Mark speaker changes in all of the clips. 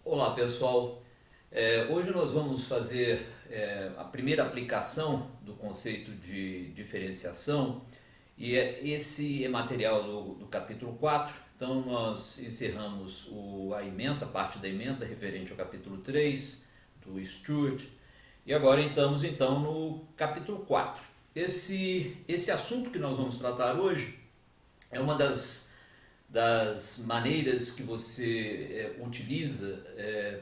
Speaker 1: Olá pessoal, hoje nós vamos fazer a primeira aplicação do conceito de diferenciação e esse é material do capítulo 4. Então nós encerramos a ementa, a parte da ementa referente ao capítulo 3 do Stuart e agora estamos então no capítulo 4. Esse assunto que nós vamos tratar hoje é uma das maneiras que você utiliza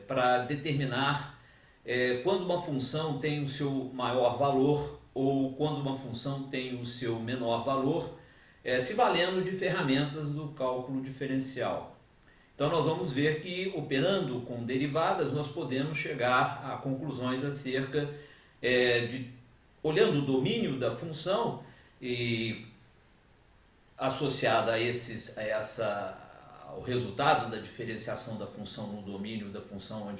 Speaker 1: para determinar quando uma função tem o seu maior valor ou quando uma função tem o seu menor valor, se valendo de ferramentas do cálculo diferencial. Então nós vamos ver que operando com derivadas nós podemos chegar a conclusões acerca olhando o domínio da função e associada ao resultado da diferenciação da função no domínio da função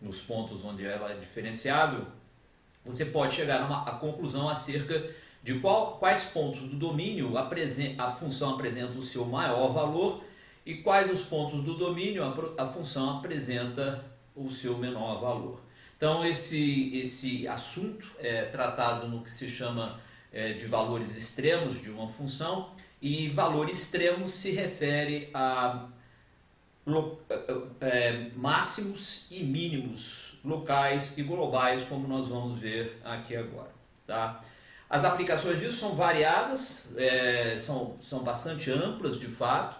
Speaker 1: nos pontos onde ela é diferenciável, você pode chegar a conclusão acerca de quais pontos do domínio a função apresenta o seu maior valor e quais os pontos do domínio a função apresenta o seu menor valor. Então esse assunto é tratado no que se chama de valores extremos de uma função, e valor extremo se refere a máximos e mínimos locais e globais, como nós vamos ver aqui agora. Tá? As aplicações disso são variadas, são bastante amplas de fato.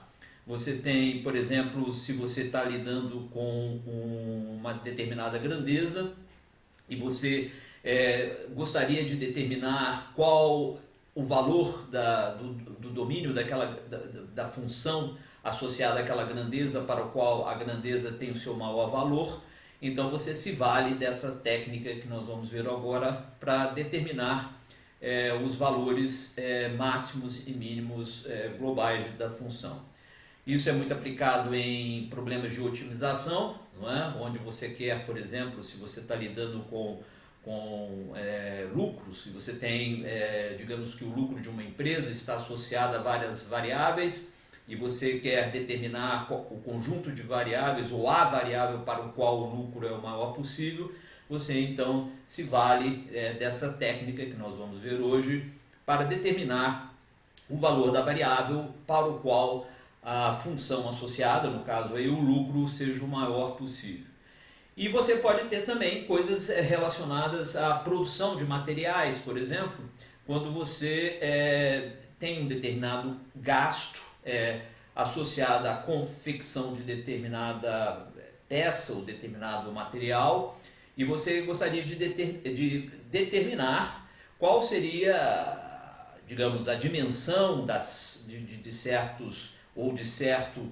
Speaker 1: Você tem, por exemplo, se você está lidando com uma determinada grandeza e você gostaria de determinar qual o valor do domínio da função associada àquela grandeza para o qual a grandeza tem o seu maior valor, então você se vale dessa técnica que nós vamos ver agora para determinar os valores máximos e mínimos globais da função. Isso é muito aplicado em problemas de otimização, não é? Onde você quer, por exemplo, se você está lidando com lucros, se você tem, digamos que o lucro de uma empresa está associado a várias variáveis e você quer determinar o conjunto de variáveis ou a variável para o qual o lucro é o maior possível, você então se vale dessa técnica que nós vamos ver hoje para determinar o valor da variável para o qual a função associada, no caso aí o lucro, seja o maior possível. E você pode ter também coisas relacionadas à produção de materiais, por exemplo, quando você tem um determinado gasto associado à confecção de determinada peça ou determinado material e você gostaria de determinar qual seria, digamos, a dimensão de certos ou de certo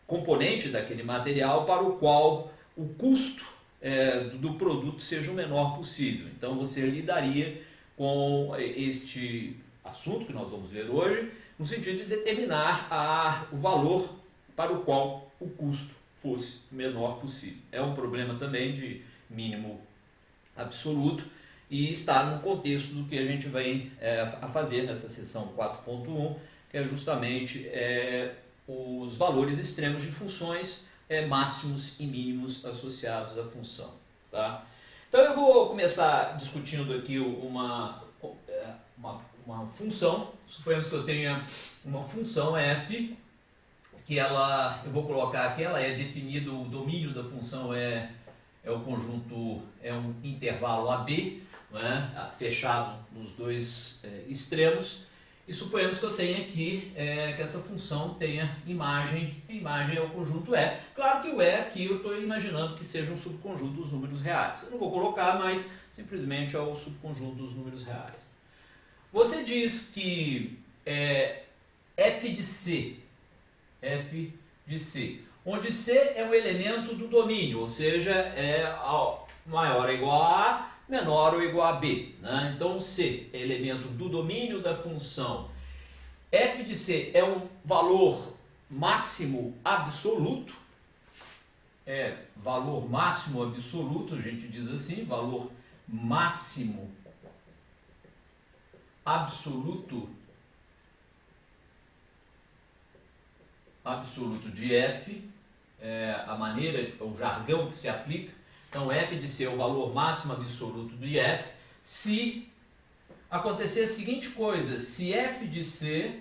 Speaker 1: componente daquele material para o qual o custo do produto seja o menor possível. Então você lidaria com este assunto que nós vamos ver hoje, no sentido de determinar o valor para o qual o custo fosse o menor possível. É um problema também de mínimo absoluto e está no contexto do que a gente vem a fazer nessa seção 4.1, que é justamente os valores extremos de funções máximos e mínimos associados à função. Tá? Então eu vou começar discutindo aqui uma função. Suponhamos que eu tenha uma função f, que eu vou colocar aqui, ela é definido, o domínio da função é o conjunto, é um intervalo AB, né, fechado nos dois extremos. E suponhamos que eu tenha aqui que essa função tenha imagem, a imagem é o conjunto E. Claro que o E aqui eu estou imaginando que seja um subconjunto dos números reais. Eu não vou colocar, mas simplesmente é o subconjunto dos números reais. Você diz que f de C, onde C é um elemento do domínio, ou seja, é maior ou igual a A, menor ou igual a B. Né? Então C é elemento do domínio da função. F de C é um valor máximo absoluto. Valor máximo absoluto, a gente diz assim, valor máximo absoluto de F. a maneira, o jargão que se aplica. Então f de c é o valor máximo absoluto de f, se acontecer a seguinte coisa: se f de c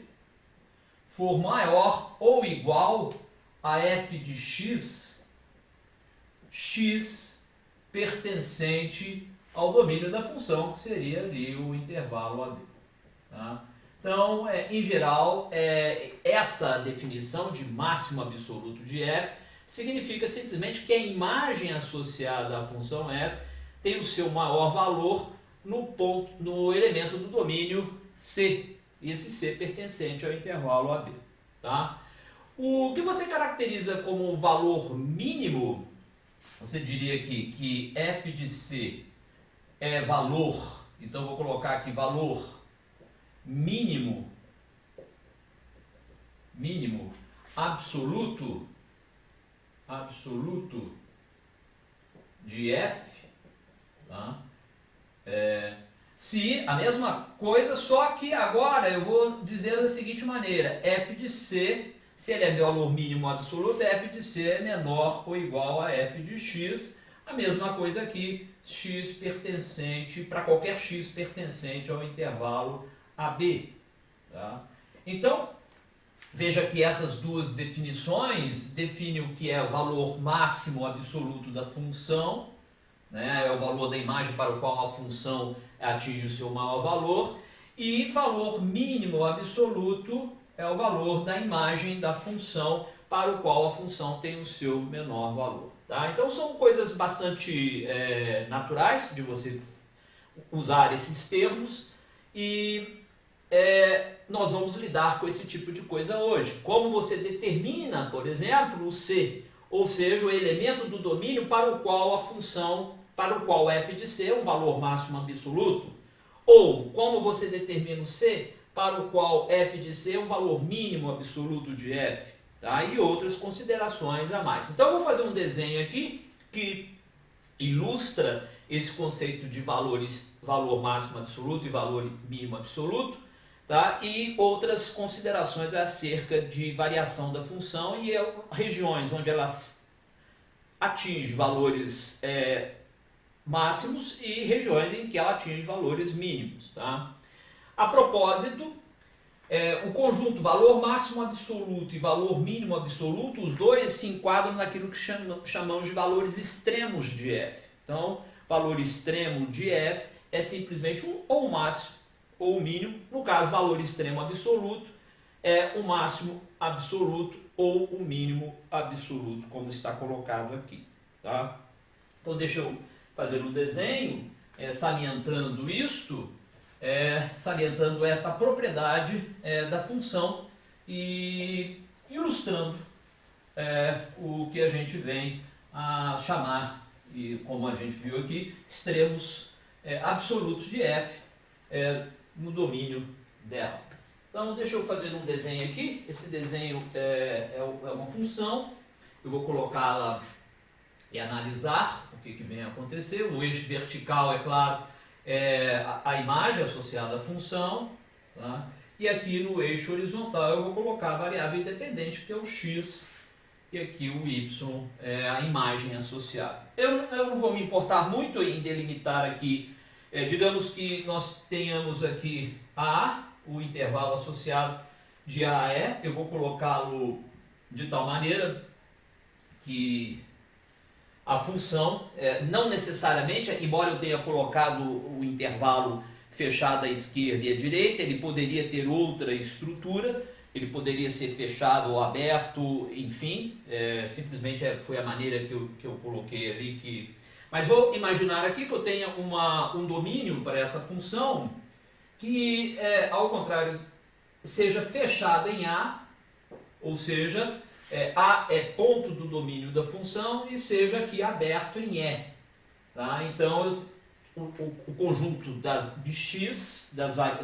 Speaker 1: for maior ou igual a f de x, x pertencente ao domínio da função, que seria ali o intervalo AB. Tá? Então, em geral, essa definição de máximo absoluto de f significa simplesmente que a imagem associada à função f tem o seu maior valor no elemento do domínio C, e esse C pertencente ao intervalo AB. Tá? O que você caracteriza como valor mínimo, você diria aqui que f de C é valor, então vou colocar aqui valor mínimo absoluto de f, tá? Se a mesma coisa, só que agora eu vou dizer da seguinte maneira: f de c, se ele é valor mínimo absoluto, f de c é menor ou igual a f de x. A mesma coisa aqui, x pertencente, para qualquer x pertencente ao intervalo AB. Tá? Então, veja que essas duas definições definem o que é o valor máximo absoluto da função, né? É o valor da imagem para o qual a função atinge o seu maior valor, e valor mínimo absoluto é o valor da imagem da função para o qual a função tem o seu menor valor. Tá? Então são coisas bastante naturais de você usar esses termos, e nós vamos lidar com esse tipo de coisa hoje. Como você determina, por exemplo, o C, ou seja, o elemento do domínio para o qual a função, para o qual f de c é um valor máximo absoluto, ou como você determina o C para o qual f de c é um valor mínimo absoluto de f, tá? E outras considerações a mais. Então eu vou fazer um desenho aqui que ilustra esse conceito de valor máximo absoluto e valor mínimo absoluto, tá? E outras considerações acerca de variação da função e regiões onde ela atinge valores máximos e regiões em que ela atinge valores mínimos. Tá? A propósito, o conjunto valor máximo absoluto e valor mínimo absoluto, os dois se enquadram naquilo que chamamos de valores extremos de f. Então, valor extremo de f é simplesmente ou o máximo ou o mínimo. No caso, valor extremo absoluto é o máximo absoluto ou o mínimo absoluto, como está colocado aqui. Tá? Então, deixa eu fazer um desenho salientando isto, salientando esta propriedade da função e ilustrando o que a gente vem a chamar, e como a gente viu aqui, extremos absolutos de f no domínio dela. Então, deixa eu fazer um desenho aqui. Esse desenho é uma função. Eu vou colocá-la e analisar o que vem a acontecer. No eixo vertical, é claro, a imagem associada à função. Tá? E aqui no eixo horizontal eu vou colocar a variável independente, que é o x, e aqui o y é a imagem associada. Eu não vou me importar muito em delimitar aqui. Digamos que nós tenhamos aqui A, o intervalo associado de A a E. Eu vou colocá-lo de tal maneira que a função, não necessariamente, embora eu tenha colocado o intervalo fechado à esquerda e à direita, ele poderia ter outra estrutura, ele poderia ser fechado ou aberto, enfim, simplesmente foi a maneira que eu coloquei ali. Mas vou imaginar aqui que eu tenha um domínio para essa função que, ao contrário, seja fechado em A, ou seja, A é ponto do domínio da função, e seja aqui aberto em E. Tá? Então, o conjunto de x,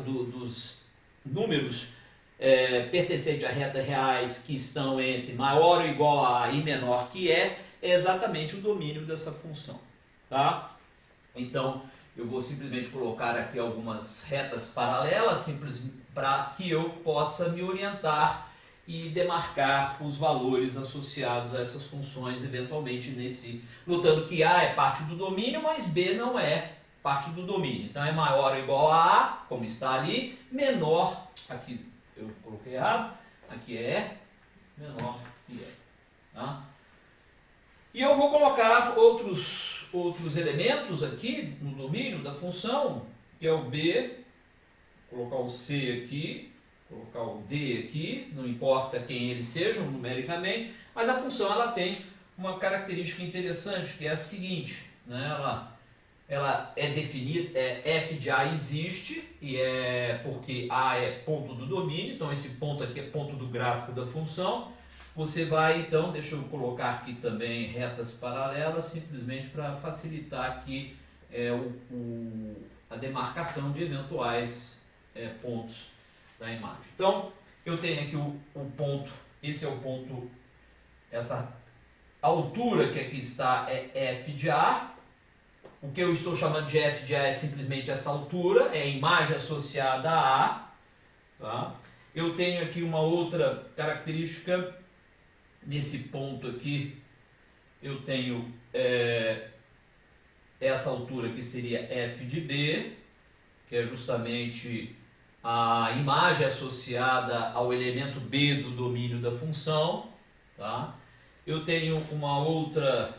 Speaker 1: dos números pertencentes a retas reais que estão entre maior ou igual a I menor que E, é exatamente o domínio dessa função. Tá? Então, eu vou simplesmente colocar aqui algumas retas paralelas, para que eu possa me orientar e demarcar os valores associados a essas funções, eventualmente notando que A é parte do domínio, mas B não é parte do domínio. Então é maior ou igual a A, como está ali, menor, aqui eu coloquei errado, aqui é menor que E. Tá? E eu vou colocar outros elementos aqui no domínio da função, que é o B, colocar o C aqui, colocar o D aqui, não importa quem eles sejam numericamente, mas a função ela tem uma característica interessante, que é a seguinte, né? Ela é definida, f de A existe, e é porque A é ponto do domínio, então esse ponto aqui é ponto do gráfico da função. Você vai então, deixa eu colocar aqui também retas paralelas, simplesmente para facilitar aqui a demarcação de eventuais pontos da imagem. Então, eu tenho aqui o ponto, esse é o ponto, essa altura que aqui está é f de A. O que eu estou chamando de f de A é simplesmente essa altura, é a imagem associada a A. Tá? Eu tenho aqui uma outra característica, nesse ponto aqui, eu tenho essa altura que seria f de B, que é justamente a imagem associada ao elemento B do domínio da função. Tá? Eu tenho uma outra,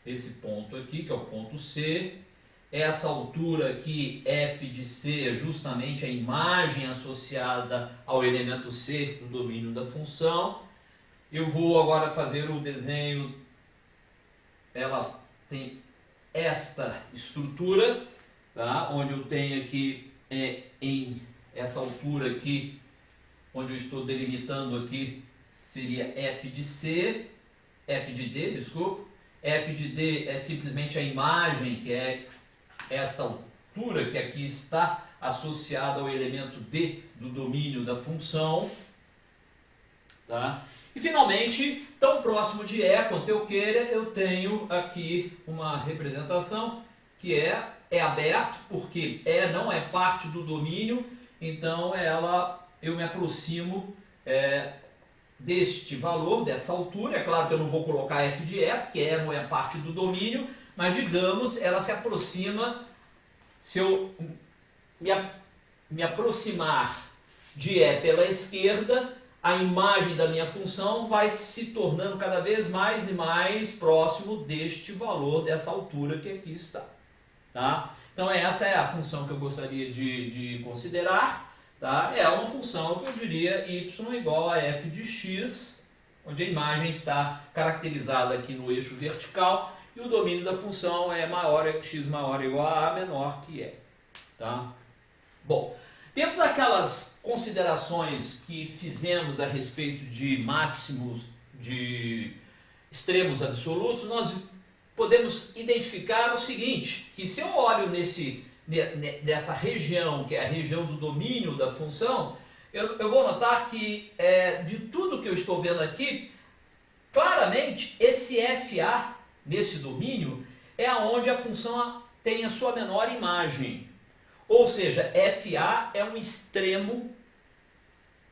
Speaker 1: esse ponto aqui, que é o ponto C. Essa altura aqui, f de C, é justamente a imagem associada ao elemento C do domínio da função. Eu vou agora fazer o desenho, ela tem esta estrutura, tá? Onde eu tenho aqui, em essa altura aqui, onde eu estou delimitando aqui, seria f de C, f de D, desculpa. F de D é simplesmente a imagem, que é esta altura que aqui está associada ao elemento D do domínio da função. Tá? E finalmente, tão próximo de E quanto eu queira, eu tenho aqui uma representação que é aberto, porque E não é parte do domínio, então eu me aproximo deste valor, dessa altura. É claro que eu não vou colocar f de E, porque E não é parte do domínio, mas digamos, ela se aproxima, se eu me aproximar de E pela esquerda, a imagem da minha função vai se tornando cada vez mais e mais próximo deste valor, dessa altura que aqui está. Tá? Então essa é a função que eu gostaria de considerar. Tá? É uma função que eu diria y igual a f de x, onde a imagem está caracterizada aqui no eixo vertical e o domínio da função é x maior ou igual a menor que E. Tá? Bom, dentro daquelas considerações que fizemos a respeito de máximos, de extremos absolutos, nós podemos identificar o seguinte, que se eu olho nessa região, que é a região do domínio da função, eu vou notar que de tudo que eu estou vendo aqui, claramente esse FA, nesse domínio, é onde a função tem a sua menor imagem. Ou seja, FA é um extremo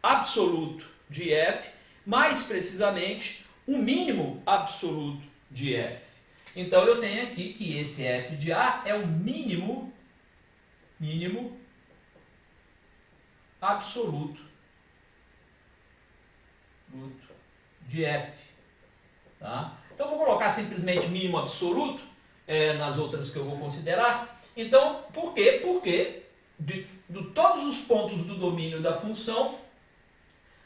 Speaker 1: absoluto de F, mais precisamente, um mínimo absoluto de F. Então eu tenho aqui que esse F de A é o mínimo absoluto de F. Tá? Então eu vou colocar simplesmente mínimo absoluto nas outras que eu vou considerar. Então, por quê? Porque de todos os pontos do domínio da função,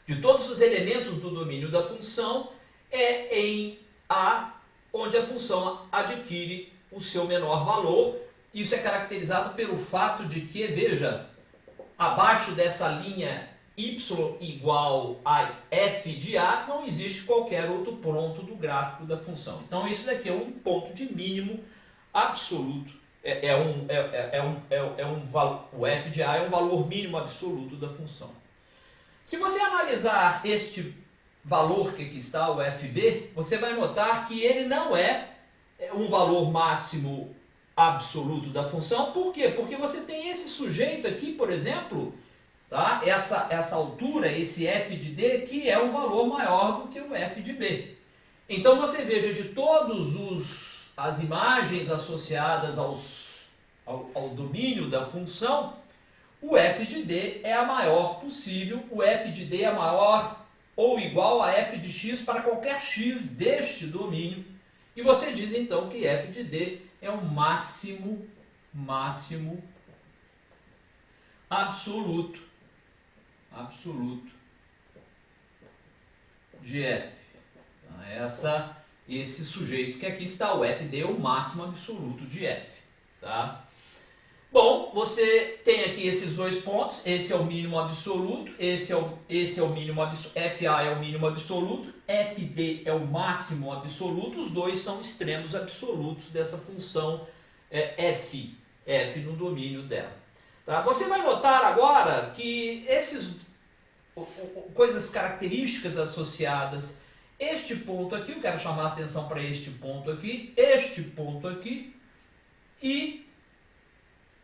Speaker 1: de todos os elementos do domínio da função, é em A onde a função adquire o seu menor valor. Isso é caracterizado pelo fato de que, veja, abaixo dessa linha y igual a f de A, não existe qualquer outro ponto do gráfico da função. Então, isso daqui é um ponto de mínimo absoluto. O f de A é um valor mínimo absoluto da função. Se você analisar este valor que aqui está, o fb, você vai notar que ele não é um valor máximo absoluto da função. Por quê? Porque você tem esse sujeito aqui, por exemplo, tá? Essa altura, esse f de d, que é um valor maior do que o f de b. Então você veja, de todas as imagens associadas ao domínio da função, o f de d é a maior possível, o f de d é maior ou igual a f de x para qualquer x deste domínio, e você diz então que f de d é o máximo absoluto de f. Então, esse sujeito que aqui está, o f de é o máximo absoluto de f. Tá? Bom, você tem aqui esses dois pontos, esse é o mínimo absoluto, esse é o mínimo absoluto, FA é o mínimo absoluto, FD é o máximo absoluto, os dois são extremos absolutos dessa função f no domínio dela. Tá? Você vai notar agora que coisas características associadas, este ponto aqui, eu quero chamar a atenção para este ponto aqui e,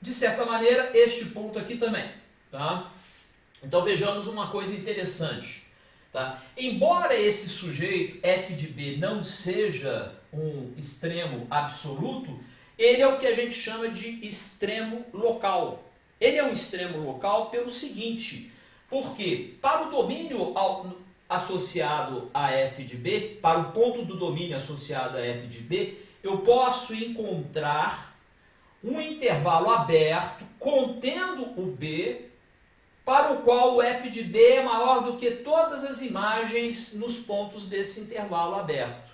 Speaker 1: de certa maneira, este ponto aqui também. Tá? Então vejamos uma coisa interessante. Tá? Embora esse sujeito f de b não seja um extremo absoluto, ele é o que a gente chama de extremo local. Ele é um extremo local pelo seguinte, porque para o domínio associado a f de b, para o ponto do domínio associado a f de b, eu posso encontrar um intervalo aberto contendo o b, para o qual o f de b é maior do que todas as imagens nos pontos desse intervalo aberto.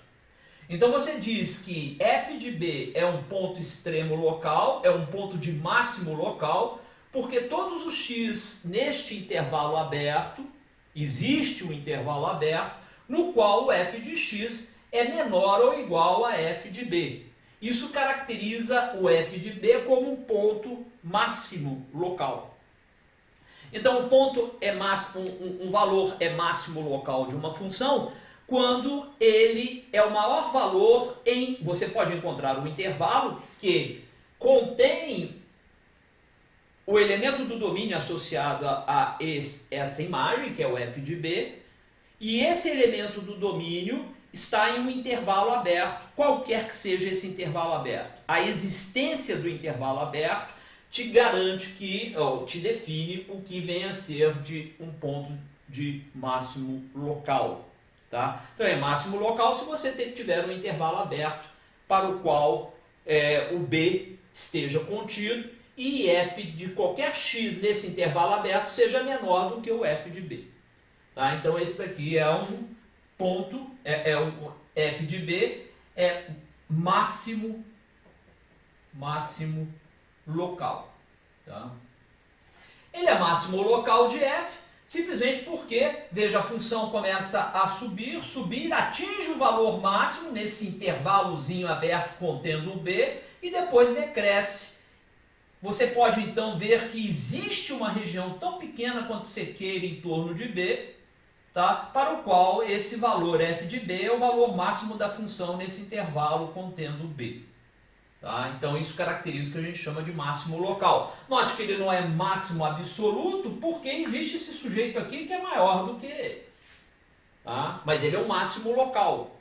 Speaker 1: Então você diz que f de b é um ponto extremo local, é um ponto de máximo local, porque todos os x neste intervalo aberto, existe um intervalo aberto, no qual o f de x é menor ou igual a f de b. Isso caracteriza o f de b como um ponto máximo local. Então, um valor é máximo local de uma função quando ele é o maior valor você pode encontrar um intervalo que contém o elemento do domínio associado a essa imagem, que é o f de b, e esse elemento do domínio está em um intervalo aberto, qualquer que seja esse intervalo aberto. A existência do intervalo aberto te garante ou te define o que vem a ser de um ponto de máximo local. Tá? Então é máximo local se você tiver um intervalo aberto para o qual o b esteja contido e f de qualquer x nesse intervalo aberto seja menor do que o f de b. Tá? Então esse daqui é um ponto, o f de b é máximo local. Tá? Ele é máximo local de f, simplesmente porque, veja, a função começa a subir, atinge o valor máximo nesse intervalozinho aberto contendo o b e depois decresce. Você pode então ver que existe uma região tão pequena quanto você queira em torno de b, tá? Para o qual esse valor f de b é o valor máximo da função nesse intervalo contendo b. Tá? Então isso caracteriza o que a gente chama de máximo local. Note que ele não é máximo absoluto porque existe esse sujeito aqui que é maior do que ele. Tá? Mas ele é o máximo local.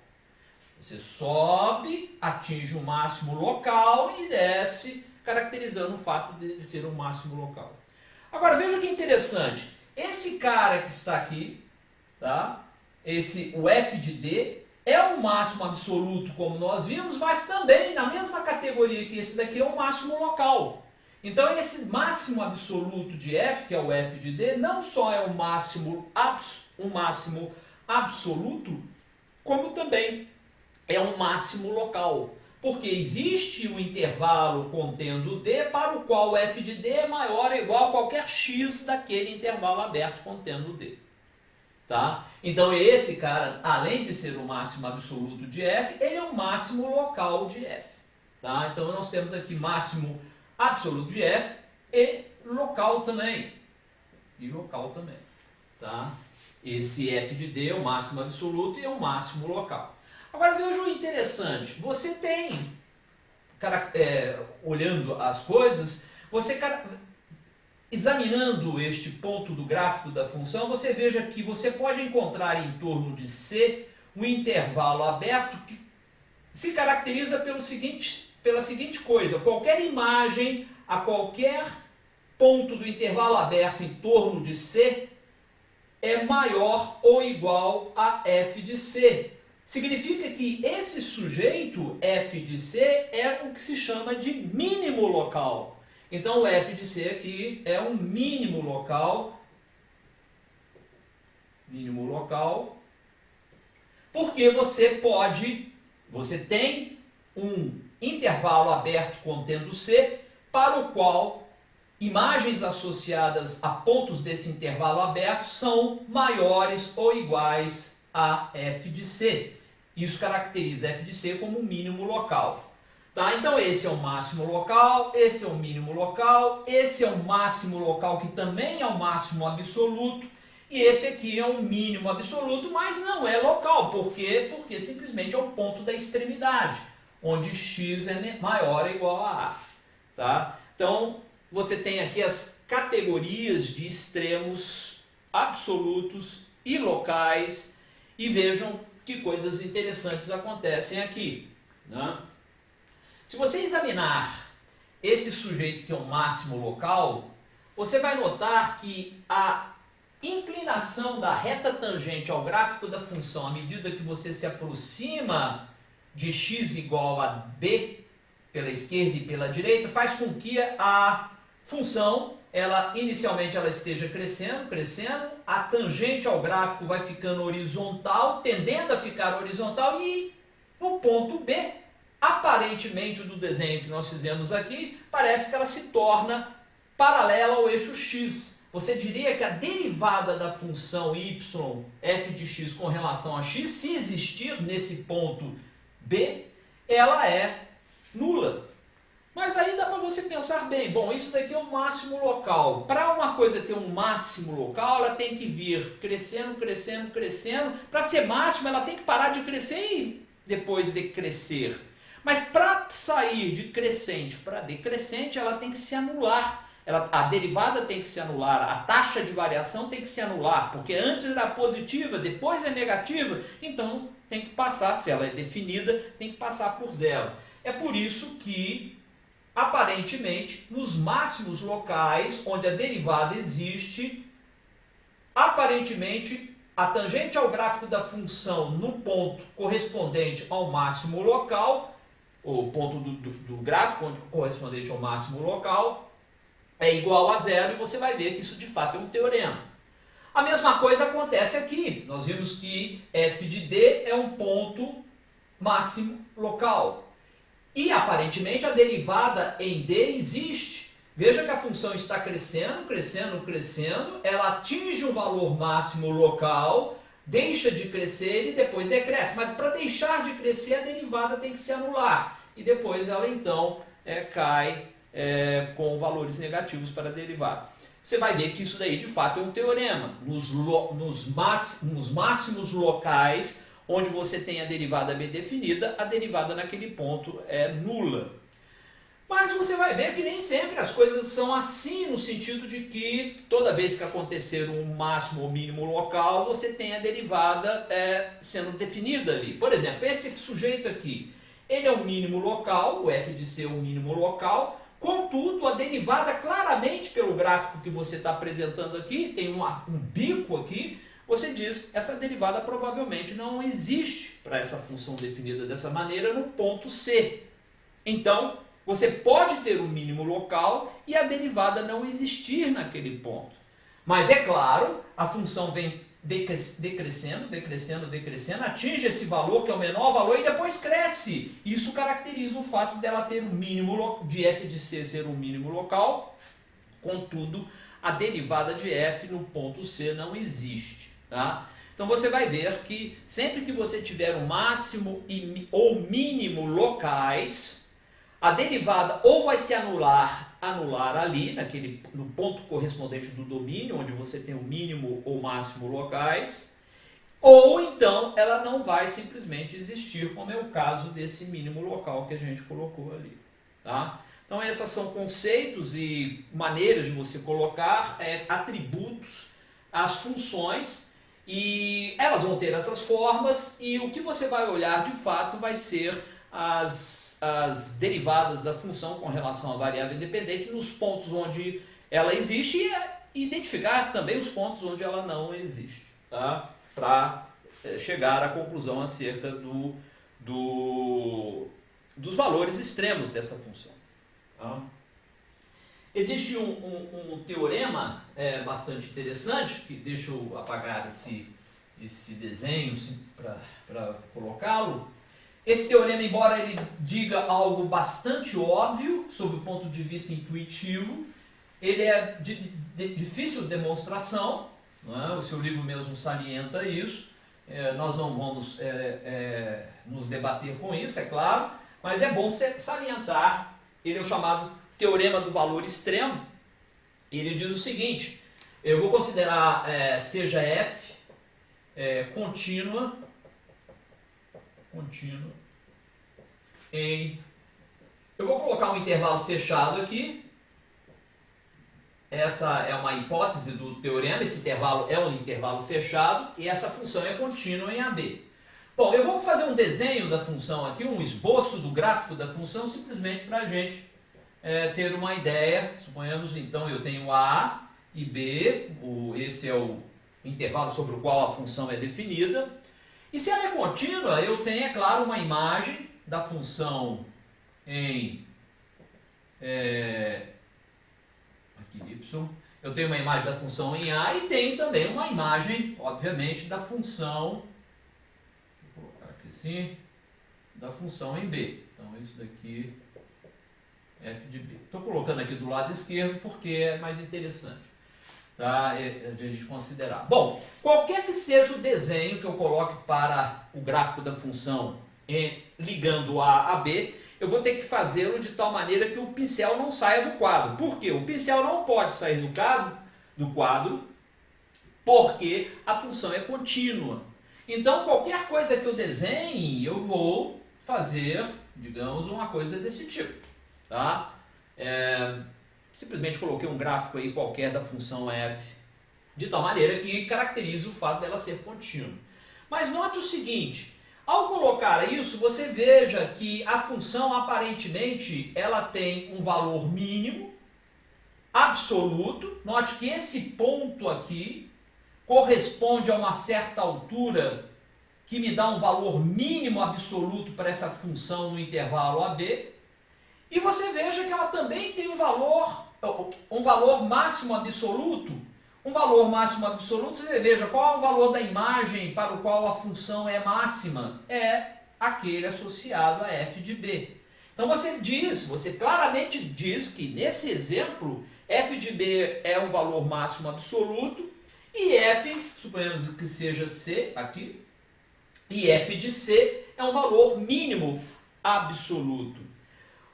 Speaker 1: Você sobe, atinge o máximo local e desce, caracterizando o fato de ele ser o máximo local. Agora veja que interessante. Esse cara que está aqui, tá? O f de d, é o máximo absoluto, como nós vimos, mas também, na mesma categoria que esse daqui, é o máximo local. Então, esse máximo absoluto de f, que é o f de d, não só é um máximo absoluto, como também é um máximo local. Porque existe um intervalo contendo d para o qual o f de d é maior ou igual a qualquer x daquele intervalo aberto contendo d. Tá? Então esse cara, além de ser o máximo absoluto de f, ele é o máximo local de f. Tá? Então nós temos aqui máximo absoluto de f e local também. Tá? Esse f de d é o máximo absoluto e é o máximo local. Agora veja o interessante, você tem, olhando as coisas, examinando este ponto do gráfico da função, você veja que você pode encontrar em torno de C um intervalo aberto que se caracteriza pela seguinte coisa: qualquer imagem a qualquer ponto do intervalo aberto em torno de C é maior ou igual a f de C. Significa que esse sujeito, f de C, é o que se chama de mínimo local. Então, o f de C aqui é um mínimo local, porque você tem um intervalo aberto contendo C, para o qual imagens associadas a pontos desse intervalo aberto são maiores ou iguais a f de C. Isso caracteriza f de C como um mínimo local. Tá? Então esse é o máximo local, esse é o mínimo local, esse é o máximo local que também é o máximo absoluto, e esse aqui é um mínimo absoluto, mas não é local. Por quê? Porque simplesmente é o ponto da extremidade, onde x é maior ou igual a A. Tá? Então você tem aqui as categorias de extremos absolutos e locais, e vejam que coisas interessantes acontecem aqui. Né? Se você examinar esse sujeito que é o máximo local, você vai notar que a inclinação da reta tangente ao gráfico da função à medida que você se aproxima de x igual a b pela esquerda e pela direita faz com que a função inicialmente ela esteja crescendo, a tangente ao gráfico vai ficando horizontal, tendendo a ficar horizontal, e no ponto B, aparentemente do desenho que nós fizemos aqui, parece que ela se torna paralela ao eixo x. Você diria que a derivada da função y, f de x com relação a x, se existir nesse ponto B, ela é nula. Mas aí dá para você pensar bem, bom, isso daqui é o máximo local. Para uma coisa ter um máximo local, ela tem que vir crescendo. Para ser máximo, ela tem que parar de crescer e depois decrescer. Mas para sair de crescente para decrescente, ela tem que se anular. A derivada tem que se anular, a taxa de variação tem que se anular, porque antes era positiva, depois é negativa, então tem que passar, se ela é definida, tem que passar por zero. É por isso que, aparentemente, nos máximos locais, onde a derivada existe, aparentemente, a tangente ao gráfico da função no ponto correspondente ao máximo local, o ponto do gráfico correspondente ao máximo local, é igual a zero, e você vai ver que isso de fato é um teorema. A mesma coisa acontece aqui. Nós vimos que f de d é um ponto máximo local. E aparentemente a derivada em d existe. Veja que a função está crescendo, ela atinge um valor máximo local, deixa de crescer e depois decresce. Mas para deixar de crescer, a derivada tem que se anular. E depois ela então cai com valores negativos para a derivada. Você vai ver que isso daí de fato é um teorema. Nos máximos locais, onde você tem a derivada b definida, a derivada naquele ponto é nula. Mas você vai ver que nem sempre as coisas são assim, no sentido de que toda vez que acontecer um máximo ou mínimo local, você tem a derivada sendo definida ali. Por exemplo, esse sujeito aqui, ele é um mínimo local, o f de c é um mínimo local. Contudo, a derivada claramente pelo gráfico que você está apresentando aqui, tem um bico aqui, você diz, essa derivada provavelmente não existe para essa função definida dessa maneira no ponto C. Então, você pode ter um mínimo local e a derivada não existir naquele ponto. Mas é claro, a função vem decrescendo, atinge esse valor que é o menor valor e depois cresce. Isso caracteriza o fato dela ter um mínimo, de f de c ser um mínimo local, contudo, a derivada de f no ponto C não existe. Tá? Então você vai ver que sempre que você tiver o máximo ou mínimo locais, a derivada ou vai se anular ali, no ponto correspondente do domínio, onde você tem o mínimo ou máximo locais, ou então ela não vai simplesmente existir, como é o caso desse mínimo local que a gente colocou ali. Tá? Então Então essas são conceitos e maneiras de você colocar atributos às funções, e elas vão ter essas formas, e o que você vai olhar de fato vai ser as derivadas da função com relação à variável independente nos pontos onde ela existe, e identificar também os pontos onde ela não existe, tá? Para chegar à conclusão acerca dos valores extremos dessa função. Tá? Existe um teorema bastante interessante, que deixa eu apagar esse desenho para colocá-lo. Esse teorema, embora ele diga algo bastante óbvio, sob o ponto de vista intuitivo, ele é de difícil demonstração, não é? O seu livro mesmo salienta isso. Nós não vamos nos debater com isso, é claro, mas é bom salientar. Ele é o chamado teorema do valor extremo. Ele diz o seguinte: eu vou considerar seja f contínua em... Eu vou colocar um intervalo fechado aqui. Essa é uma hipótese do teorema, esse intervalo é um intervalo fechado, e essa função é contínua em AB. Bom, eu vou fazer um desenho da função aqui, um esboço do gráfico da função, simplesmente para a gente ter uma ideia. Suponhamos então eu tenho A e B, esse é o intervalo sobre o qual a função é definida. E se ela é contínua, eu tenho, é claro, uma imagem da função em aqui y. Eu tenho uma imagem da função em A e tenho também uma imagem, obviamente, da função, vou colocar aqui assim, da função em B. Então isso daqui f de B. Estou colocando aqui do lado esquerdo porque é mais interessante, tá? De a gente considerar. Bom, qualquer que seja o desenho que eu coloque para o gráfico da função ligando A a B, eu vou ter que fazê-lo de tal maneira que o pincel não saia do quadro. Por quê? O pincel não pode sair do quadro porque a função é contínua. Então, qualquer coisa que eu desenhe, eu vou fazer, digamos, uma coisa desse tipo. Tá? Simplesmente coloquei um gráfico aí qualquer da função f, de tal maneira que caracteriza o fato dela ser contínua. Mas note o seguinte: ao colocar isso, você veja que a função aparentemente ela tem um valor mínimo absoluto. Note que esse ponto aqui corresponde a uma certa altura que me dá um valor mínimo absoluto para essa função no intervalo AB. E você veja que ela também tem um valor máximo absoluto. Um valor máximo absoluto, você veja qual é o valor da imagem para o qual a função é máxima. É aquele associado a f de b. Então você claramente diz que nesse exemplo, f de b é um valor máximo absoluto, e f, suponhamos que seja c aqui, e f de c é um valor mínimo absoluto.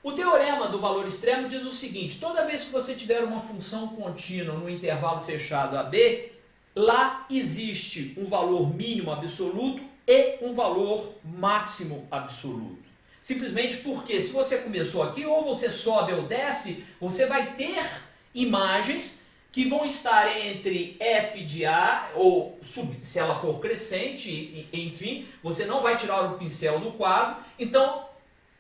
Speaker 1: O teorema do valor extremo diz o seguinte: toda vez que você tiver uma função contínua no intervalo fechado AB, lá existe um valor mínimo absoluto e um valor máximo absoluto. Simplesmente porque se você começou aqui, ou você sobe ou desce, você vai ter imagens que vão estar entre f de A, ou se ela for crescente, enfim, você não vai tirar o pincel do quadro. Então,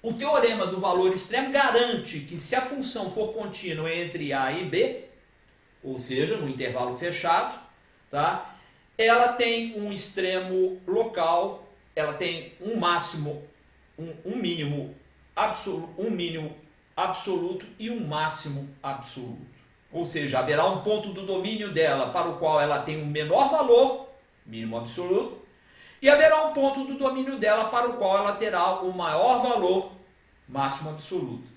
Speaker 1: o teorema do valor extremo garante que se a função for contínua entre A e B, ou seja, no intervalo fechado, tá? Ela tem um extremo local, ela tem um máximo, um mínimo absoluto e um máximo absoluto. Ou seja, haverá um ponto do domínio dela para o qual ela tem um menor valor, mínimo absoluto, e haverá um ponto do domínio dela para o qual ela terá o maior valor, máximo absoluto.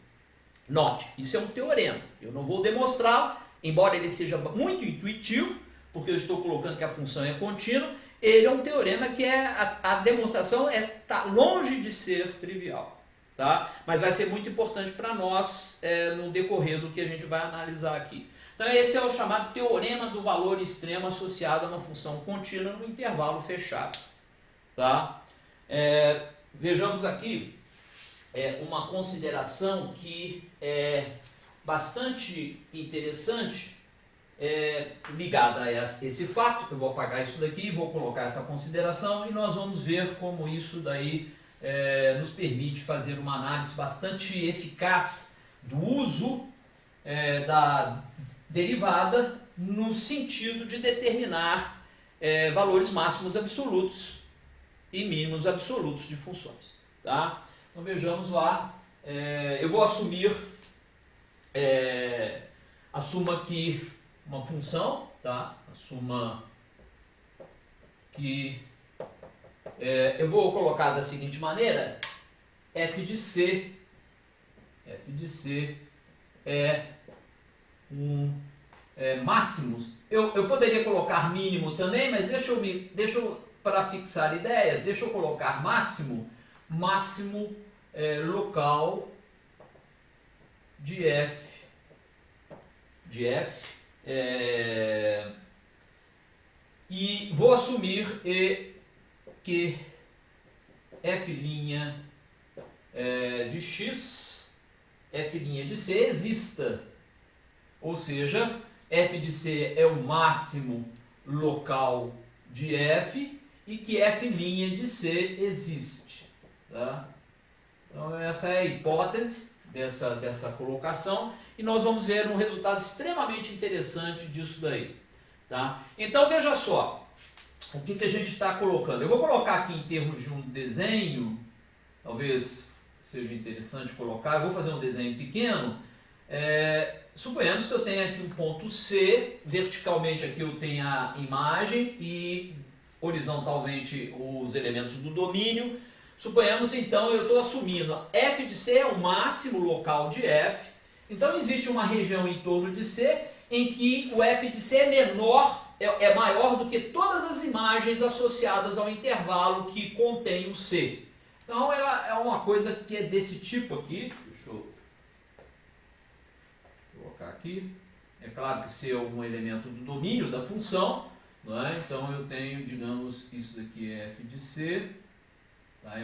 Speaker 1: Note, isso é um teorema. Eu não vou demonstrá-lo, embora ele seja muito intuitivo, porque eu estou colocando que a função é contínua. Ele é um teorema que a demonstração está longe de ser trivial. Tá? Mas vai ser muito importante para nós no decorrer do que a gente vai analisar aqui. Então esse é o chamado teorema do valor extremo associado a uma função contínua no intervalo fechado. Tá? Vejamos aqui uma consideração que é bastante interessante, ligada a esse fato. Eu vou apagar isso daqui, vou colocar essa consideração e nós vamos ver como isso daí nos permite fazer uma análise bastante eficaz do uso da derivada no sentido de determinar valores máximos absolutos e mínimos absolutos de funções. Tá? Então vejamos lá, eu vou assuma aqui uma função, tá? Assuma que eu vou colocar da seguinte maneira: f de c é um máximo. Eu poderia colocar mínimo também, mas deixa eu para fixar ideias, deixa eu colocar máximo local de f e vou assumir que f' de x, f' de c exista, ou seja, f de c é o máximo local de f e que f' de c existe. Tá? Então essa é a hipótese dessa colocação e nós vamos ver um resultado extremamente interessante disso daí. Tá? Então veja só, o que a gente está colocando. Eu vou colocar aqui em termos de um desenho, talvez seja interessante colocar. Eu vou fazer um desenho pequeno. Suponhamos que eu tenha aqui um ponto C, verticalmente aqui eu tenho a imagem e horizontalmente os elementos do domínio. Suponhamos então, eu estou assumindo f de C é o máximo local de f, então existe uma região em torno de C em que o f de C é maior do que todas as imagens associadas ao intervalo que contém o C. Então ela é uma coisa que é desse tipo aqui. Deixa eu colocar aqui. É claro que C é um elemento do domínio da função, não é? Então eu tenho, digamos, isso daqui é f de C. Tá?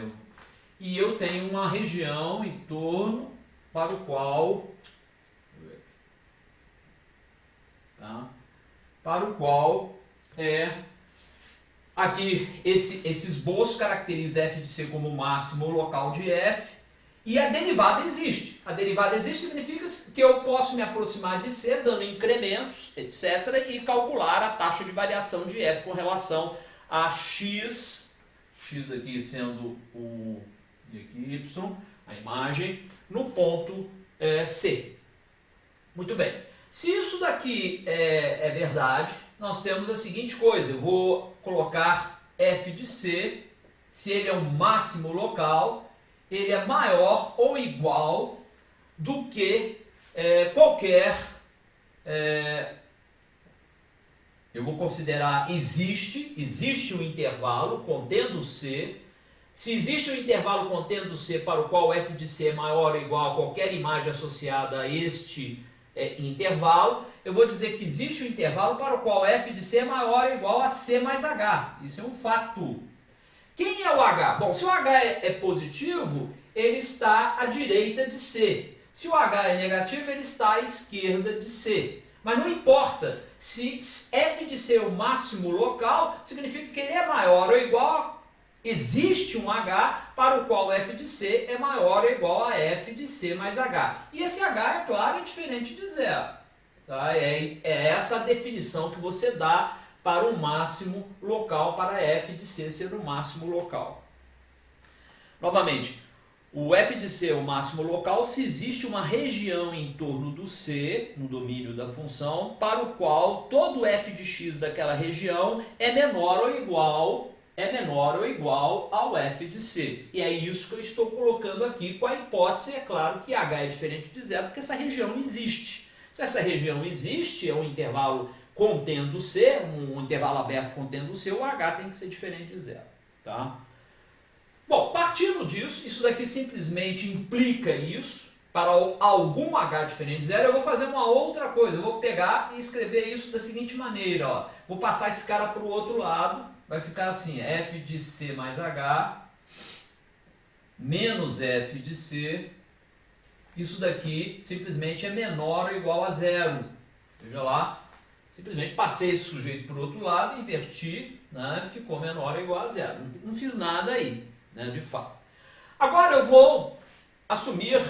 Speaker 1: E eu tenho uma região em torno para o qual aqui esse esboço caracteriza f de c como o máximo local de f e a derivada existe. A derivada existe significa que eu posso me aproximar de c dando incrementos, etc. e calcular a taxa de variação de f com relação a x aqui sendo o e aqui y, a imagem, no ponto C. Muito bem. Se isso daqui é verdade, nós temos a seguinte coisa. Eu vou colocar f de c, se ele é o máximo local, ele é maior ou igual do que qualquer... eu vou considerar existe um intervalo contendo C. Se existe um intervalo contendo C para o qual f de c é maior ou igual a qualquer imagem associada a este intervalo, eu vou dizer que existe um intervalo para o qual f de c é maior ou igual a c mais h. Isso é um fato. Quem é o h? Bom, se o h é positivo, ele está à direita de C. Se o h é negativo, ele está à esquerda de C. Mas não importa, se f de c é o máximo local, significa que ele é maior ou igual, existe um h para o qual f de c é maior ou igual a f de c mais h. E esse h, é claro, é diferente de zero. Tá? É essa a definição que você dá para o máximo local, para f de c ser o máximo local. Novamente, o f de c é o máximo local se existe uma região em torno do C, no domínio da função, para o qual todo f de x daquela região é menor ou igual ao f de c. E é isso que eu estou colocando aqui com a hipótese, é claro que h é diferente de zero, porque essa região existe. Se essa região existe, é um intervalo contendo C, um intervalo aberto contendo C, o h tem que ser diferente de zero. Tá? Bom, partindo disso, isso daqui simplesmente implica isso. Para algum h diferente de zero, eu vou fazer uma outra coisa. Eu vou pegar e escrever isso da seguinte maneira. Ó. Vou passar esse cara para o outro lado. Vai ficar assim, f de c mais h menos f de c, isso daqui simplesmente é menor ou igual a zero. Veja lá, simplesmente passei esse sujeito para o outro lado, inverti, né, ficou menor ou igual a zero. Não fiz nada aí, né, de fato. Agora eu vou assumir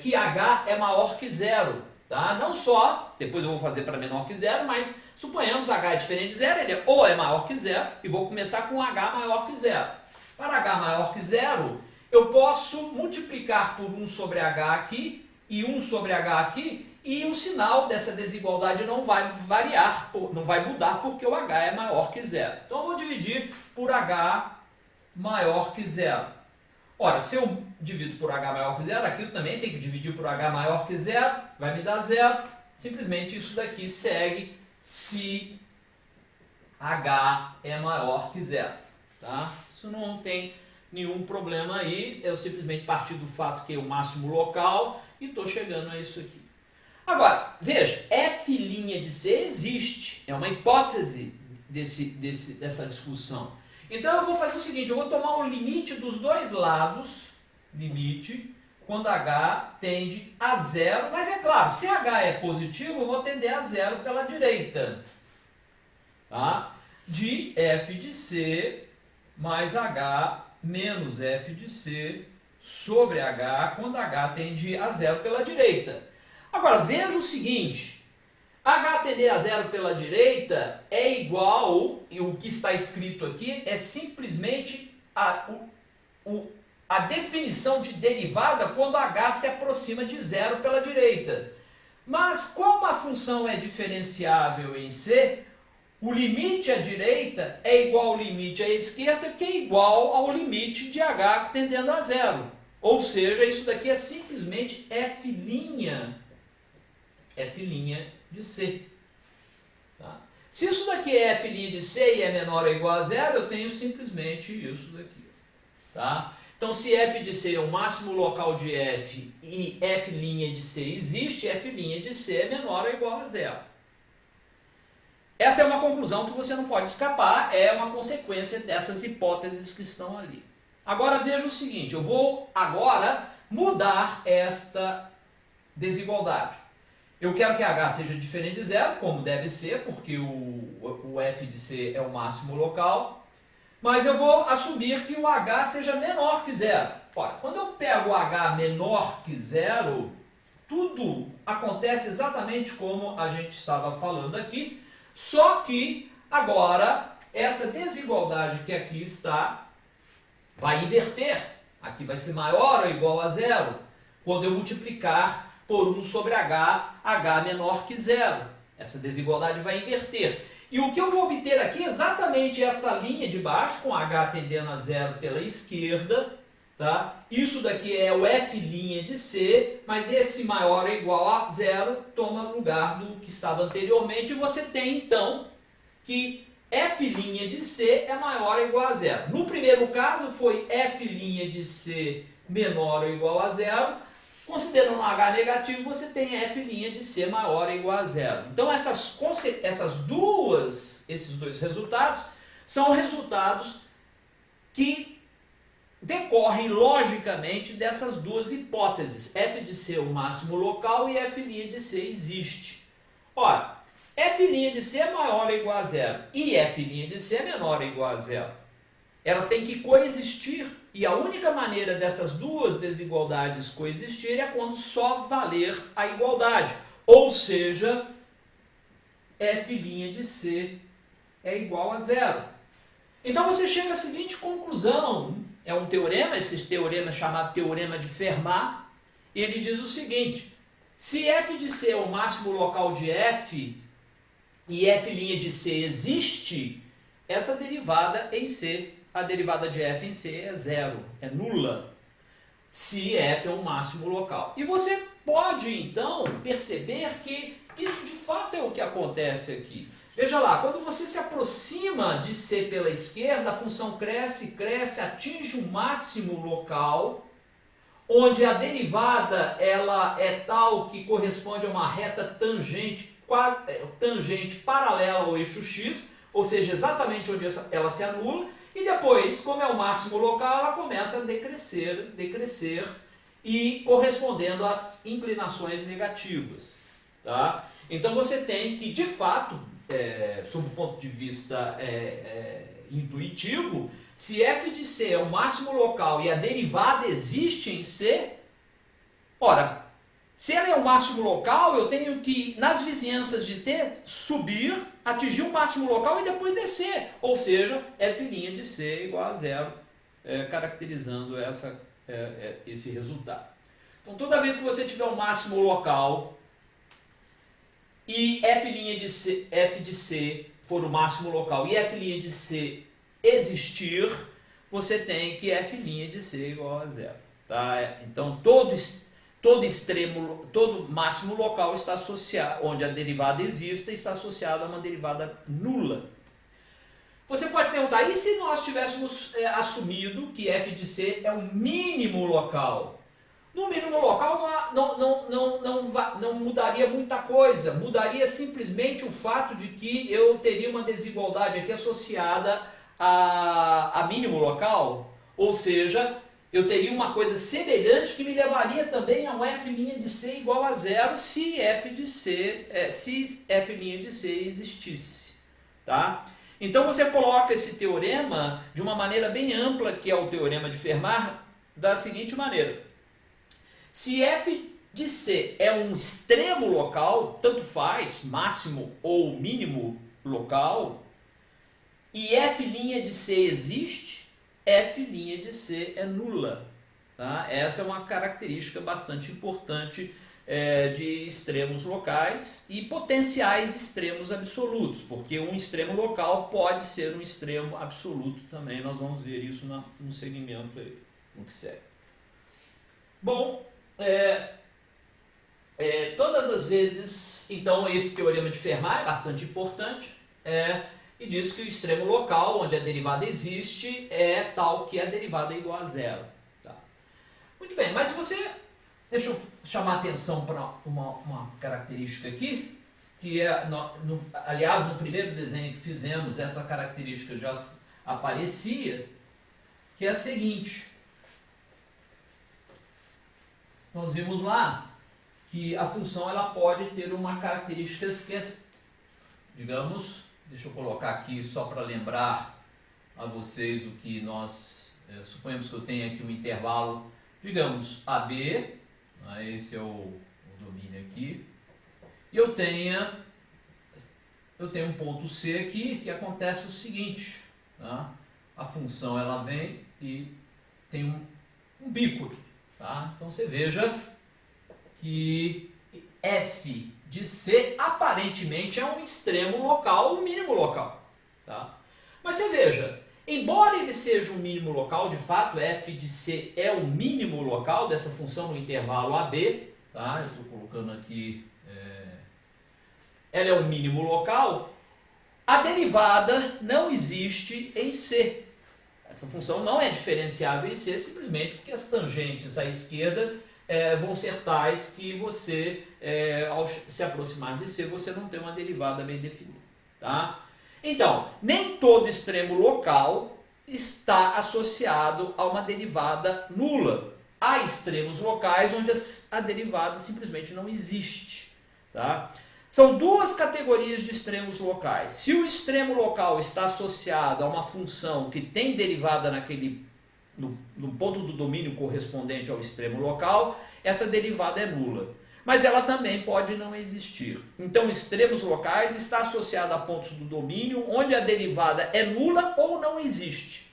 Speaker 1: que h é maior que zero. Tá? Não só, depois eu vou fazer para menor que zero, mas suponhamos h é diferente de zero, ele ou é maior que zero, e vou começar com h maior que zero. Para h maior que zero, eu posso multiplicar por 1 sobre h aqui, e 1 sobre h aqui, e o sinal dessa desigualdade não vai variar, não vai mudar, porque o h é maior que zero. Então eu vou dividir por h maior que zero. Ora, se eu divido por h maior que zero, aqui eu também tenho que dividir por h maior que zero, vai me dar zero. Simplesmente isso daqui segue se h é maior que zero. Tá? Isso não tem nenhum problema aí, eu simplesmente partir do fato que é o máximo local e estou chegando a isso aqui. Agora, veja, f' de c existe, é uma hipótese dessa discussão. Então eu vou fazer o seguinte, eu vou tomar o limite dos dois lados, limite, quando h tende a zero, mas é claro, se h é positivo, eu vou tender a zero pela direita. Tá? De f de c mais h menos f de c sobre h, quando h tende a zero pela direita. Agora, veja o seguinte, h tender a zero pela direita é igual, e o que está escrito aqui é simplesmente a definição de derivada quando h se aproxima de zero pela direita. Mas como a função é diferenciável em c, o limite à direita é igual ao limite à esquerda, que é igual ao limite de h tendendo a zero. Ou seja, isso daqui é simplesmente f' de c. Tá? Se isso daqui é f' de c e é menor ou igual a zero, eu tenho simplesmente isso daqui. Tá? Então, se f de c é o máximo local de f e f' de c existe, f' de c é menor ou igual a zero. Essa é uma conclusão que você não pode escapar, é uma consequência dessas hipóteses que estão ali. Agora veja o seguinte, eu vou agora mudar esta desigualdade. Eu quero que h seja diferente de zero, como deve ser, porque o f de c é o máximo local. Mas eu vou assumir que o h seja menor que zero. Ora, quando eu pego o h menor que zero, tudo acontece exatamente como a gente estava falando aqui, só que agora essa desigualdade que aqui está vai inverter. Aqui vai ser maior ou igual a zero quando eu multiplicar por 1 sobre h menor que zero. Essa desigualdade vai inverter. E o que eu vou obter aqui é exatamente essa linha de baixo, com h tendendo a zero pela esquerda. Tá? Isso daqui é o f' de c, mas esse maior ou igual a zero toma lugar do que estava anteriormente. E você tem, então, que f' de c é maior ou igual a zero. No primeiro caso, foi f' de c menor ou igual a zero. Considerando um h negativo, você tem f' de c maior ou igual a zero. Então, esses dois resultados são resultados que decorrem logicamente dessas duas hipóteses. F de c é o máximo local e f' de c existe. Ora, f' de c é maior ou igual a zero e f' de c é menor ou igual a zero. Elas têm que coexistir. E a única maneira dessas duas desigualdades coexistirem é quando só valer a igualdade. Ou seja, f' de c é igual a zero. Então você chega à seguinte conclusão. É um teorema, esse teorema é chamado teorema de Fermat. E ele diz o seguinte: se f de c é o máximo local de f e f' de c existe, essa derivada em c, a derivada de f em c é zero, é nula, se f é o máximo local. E você pode, então, perceber que isso de fato é o que acontece aqui. Veja lá, quando você se aproxima de c pela esquerda, a função cresce, atinge o máximo local, onde a derivada ela é tal que corresponde a uma reta tangente paralela ao eixo x. ou seja, exatamente onde ela se anula, e depois, como é o máximo local, ela começa a decrescer e correspondendo a inclinações negativas. Tá? Então você tem que, de fato, sob o ponto de vista intuitivo, se f de c é o máximo local e a derivada existe em c, ora, se ela é o máximo local, eu tenho que, nas vizinhanças de t, subir, atingir o máximo local e depois descer. Ou seja, f' de c igual a zero, caracterizando esse resultado. Então, toda vez que você tiver um máximo local e f' de c for o máximo local e f' de c existir, você tem que f' de c igual a zero. Tá? Então, todo máximo local está associado, onde a derivada exista, está associado a uma derivada nula. Você pode perguntar, e se nós tivéssemos assumido que f de c é o mínimo local? No mínimo local não mudaria muita coisa, mudaria simplesmente o fato de que eu teria uma desigualdade aqui associada a mínimo local, ou seja, eu teria uma coisa semelhante que me levaria também a um f' de c igual a zero se f' de c existisse. Tá? Então você coloca esse teorema de uma maneira bem ampla, que é o teorema de Fermat, da seguinte maneira. Se f de c é um extremo local, tanto faz, máximo ou mínimo local, e f' de c existe, f' de c é nula. Tá? Essa é uma característica bastante importante de extremos locais e potenciais extremos absolutos, porque um extremo local pode ser um extremo absoluto também. Nós vamos ver isso no segmento aí, no que segue. Bom, todas as vezes, então, esse teorema de Fermat é bastante importante, e diz que o extremo local, onde a derivada existe, é tal que a derivada é igual a zero. Tá? Muito bem, mas você, deixa eu chamar a atenção para uma característica aqui, que aliás, no primeiro desenho que fizemos, essa característica já aparecia, que é a seguinte. Nós vimos lá que a função ela pode ter uma característica que é, digamos, deixa eu colocar aqui só para lembrar a vocês o que nós suponhamos que eu tenho aqui um intervalo, digamos, AB, né, esse é o domínio aqui, e eu tenho um ponto C aqui, que acontece o seguinte, tá? A função ela vem e tem um bico aqui. Tá? Então você veja que f de c aparentemente é um extremo local, um mínimo local. Tá? Mas você veja, embora ele seja um mínimo local, de fato f de c é o mínimo local dessa função no intervalo AB, tá? Eu estou colocando aqui, ela é o mínimo local, a derivada não existe em C. Essa função não é diferenciável em C, simplesmente porque as tangentes à esquerda vão ser tais que você, ao se aproximar de C, você não tem uma derivada bem definida. Tá? Então, nem todo extremo local está associado a uma derivada nula. Há extremos locais onde a derivada simplesmente não existe. Tá? São duas categorias de extremos locais. Se o extremo local está associado a uma função que tem derivada no ponto do domínio correspondente ao extremo local, essa derivada é nula. Mas ela também pode não existir. Então, extremos locais está associado a pontos do domínio onde a derivada é nula ou não existe.